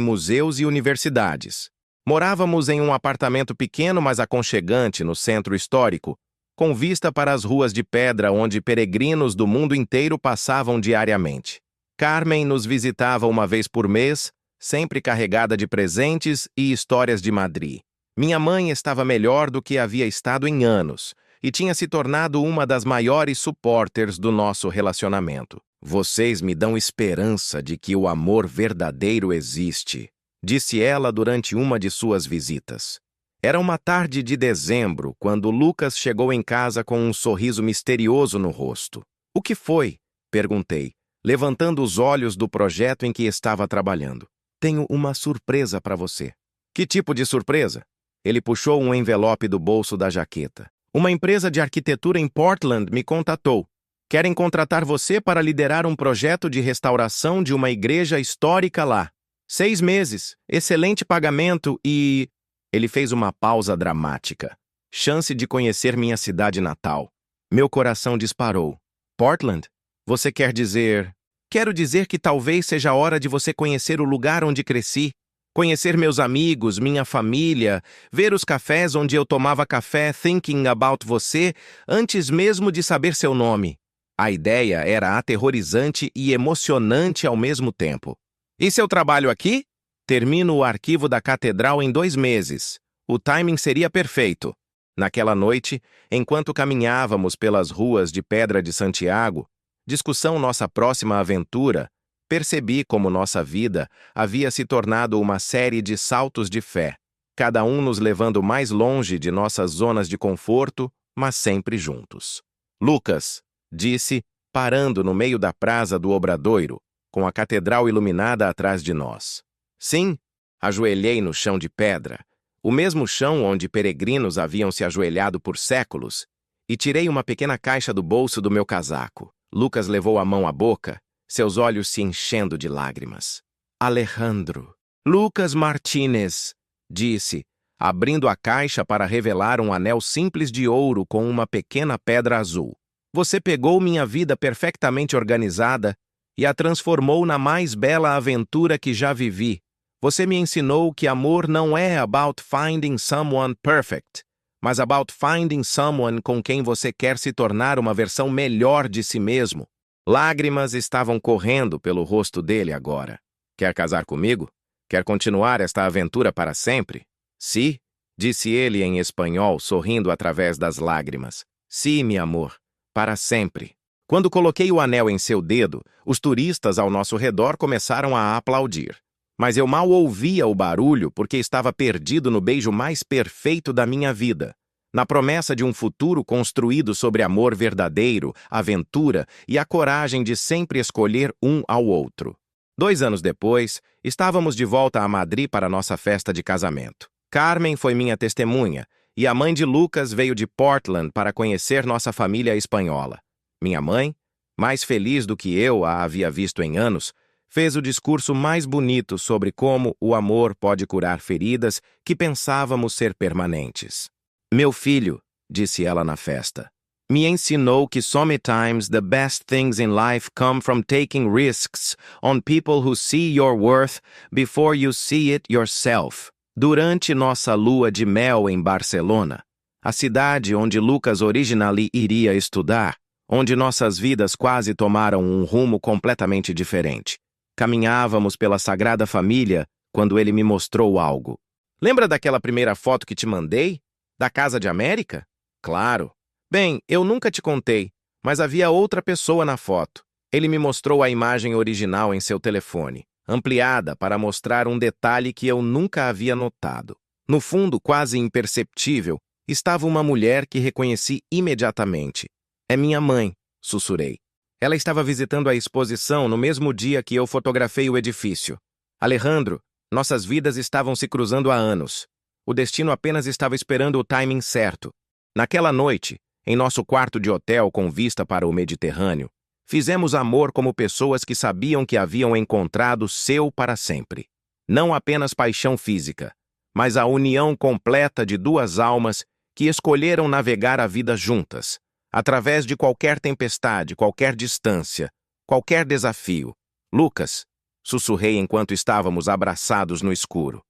museus e universidades. Morávamos em um apartamento pequeno, mas aconchegante no centro histórico, com vista para as ruas de pedra onde peregrinos do mundo inteiro passavam diariamente. Carmen nos visitava uma vez por mês, sempre carregada de presentes e histórias de Madrid. Minha mãe estava melhor do que havia estado em anos e tinha se tornado uma das maiores supporters do nosso relacionamento. Vocês me dão esperança de que o amor verdadeiro existe, disse ela durante uma de suas visitas. Era uma tarde de dezembro quando Lucas chegou em casa com um sorriso misterioso no rosto. O que foi? Perguntei, levantando os olhos do projeto em que estava trabalhando. Tenho uma surpresa para você. Que tipo de surpresa? Ele puxou um envelope do bolso da jaqueta. Uma empresa de arquitetura em Portland me contatou. Querem contratar você para liderar um projeto de restauração de uma igreja histórica lá. 6 meses, excelente pagamento e... Ele fez uma pausa dramática. Chance de conhecer minha cidade natal. Meu coração disparou. Portland? Você quer dizer... Quero dizer que talvez seja a hora de você conhecer o lugar onde cresci, conhecer meus amigos, minha família, ver os cafés onde eu tomava café thinking about você antes mesmo de saber seu nome. A ideia era aterrorizante e emocionante ao mesmo tempo. E seu trabalho aqui? Termino o arquivo da catedral em 2 meses. O timing seria perfeito. Naquela noite, enquanto caminhávamos pelas ruas de pedra de Santiago, discussão nossa próxima aventura, percebi como nossa vida havia se tornado uma série de saltos de fé, cada um nos levando mais longe de nossas zonas de conforto, mas sempre juntos. Lucas, disse, parando no meio da praça do Obradoiro, com a catedral iluminada atrás de nós. Sim, ajoelhei no chão de pedra, o mesmo chão onde peregrinos haviam se ajoelhado por séculos, e tirei uma pequena caixa do bolso do meu casaco. Lucas levou a mão à boca, seus olhos se enchendo de lágrimas. Alejandro. Lucas Martínez, disse, abrindo a caixa para revelar um anel simples de ouro com uma pequena pedra azul. Você pegou minha vida perfeitamente organizada e a transformou na mais bela aventura que já vivi. Você me ensinou que amor não é about finding someone perfect, mas about finding someone com quem você quer se tornar uma versão melhor de si mesmo. Lágrimas estavam correndo pelo rosto dele agora. Quer casar comigo? Quer continuar esta aventura para sempre? Sí, disse ele em espanhol, sorrindo através das lágrimas. Sí, meu amor, para sempre. Quando coloquei o anel em seu dedo, os turistas ao nosso redor começaram a aplaudir. Mas eu mal ouvia o barulho porque estava perdido no beijo mais perfeito da minha vida, na promessa de um futuro construído sobre amor verdadeiro, aventura e a coragem de sempre escolher um ao outro. 2 anos depois, estávamos de volta a Madrid para nossa festa de casamento. Carmen foi minha testemunha e a mãe de Lucas veio de Portland para conhecer nossa família espanhola. Minha mãe, mais feliz do que eu a havia visto em anos, fez o discurso mais bonito sobre como o amor pode curar feridas que pensávamos ser permanentes. Meu filho, disse ela na festa, me ensinou que sometimes the best things in life come from taking risks on people who see your worth before you see it yourself. Durante nossa lua de mel em Barcelona, a cidade onde Lucas originally iria estudar, onde nossas vidas quase tomaram um rumo completamente diferente. Caminhávamos pela Sagrada Família quando ele me mostrou algo. Lembra daquela primeira foto que te mandei? Da Casa de América? Claro. Bem, eu nunca te contei, mas havia outra pessoa na foto. Ele me mostrou a imagem original em seu telefone, ampliada para mostrar um detalhe que eu nunca havia notado. No fundo, quase imperceptível, estava uma mulher que reconheci imediatamente. É minha mãe, sussurrei. Ela estava visitando a exposição no mesmo dia que eu fotografei o edifício. Alejandro, nossas vidas estavam se cruzando há anos. O destino apenas estava esperando o timing certo. Naquela noite, em nosso quarto de hotel com vista para o Mediterrâneo, fizemos amor como pessoas que sabiam que haviam encontrado seu para sempre. Não apenas paixão física, mas a união completa de 2 almas que escolheram navegar a vida juntas, através de qualquer tempestade, qualquer distância, qualquer desafio, Lucas, sussurrei enquanto estávamos abraçados no escuro.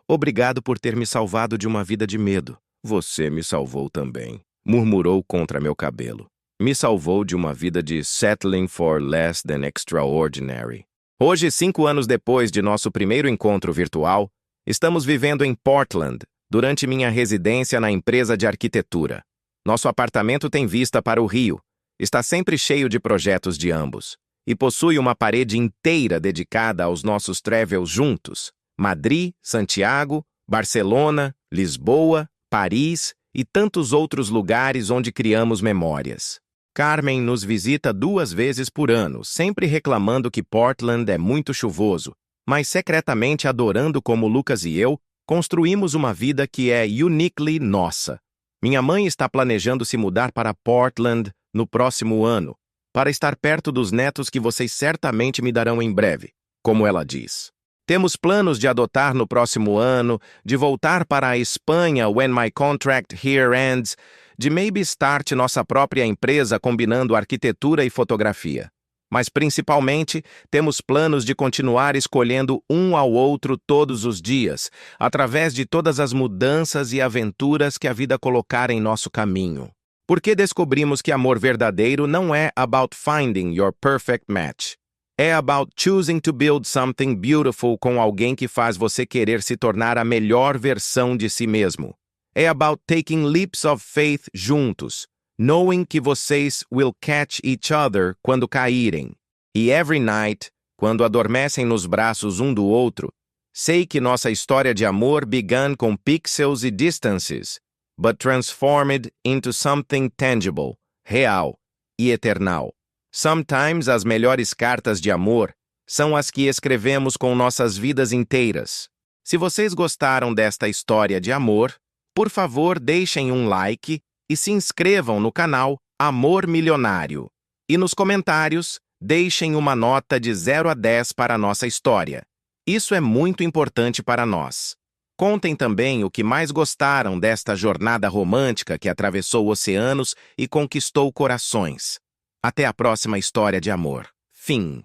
Obrigado por ter me salvado de uma vida de medo. Você me salvou também, murmurou contra meu cabelo. Me salvou de uma vida de settling for less than extraordinary. Hoje, 5 anos depois de nosso primeiro encontro virtual, estamos vivendo em Portland, durante minha residência na empresa de arquitetura. Nosso apartamento tem vista para o rio, está sempre cheio de projetos de ambos, e possui uma parede inteira dedicada aos nossos travels juntos: Madrid, Santiago, Barcelona, Lisboa, Paris e tantos outros lugares onde criamos memórias. Carmen nos visita 2 vezes por ano, sempre reclamando que Portland é muito chuvoso, mas secretamente adorando como Lucas e eu construímos uma vida que é uniquely nossa. Minha mãe está planejando se mudar para Portland no próximo ano, para estar perto dos netos que vocês certamente me darão em breve, como ela diz. Temos planos de adotar no próximo ano, de voltar para a Espanha when my contract here ends, de maybe start nossa própria empresa combinando arquitetura e fotografia. Mas principalmente, temos planos de continuar escolhendo um ao outro todos os dias, através de todas as mudanças e aventuras que a vida colocar em nosso caminho. Porque descobrimos que amor verdadeiro não é about finding your perfect match. É about choosing to build something beautiful com alguém que faz você querer se tornar a melhor versão de si mesmo. É about taking leaps of faith juntos, knowing que vocês will catch each other quando caírem. E every night, quando adormecem nos braços um do outro, sei que nossa história de amor began com pixels e distances, but transformed into something tangible, real e eternal. Sometimes as melhores cartas de amor são as que escrevemos com nossas vidas inteiras. Se vocês gostaram desta história de amor, por favor deixem um like e se inscrevam no canal Amor Milionário. E nos comentários, deixem uma nota de 0 a 10 para a nossa história. Isso é muito importante para nós. Contem também o que mais gostaram desta jornada romântica que atravessou oceanos e conquistou corações. Até a próxima história de amor. Fim.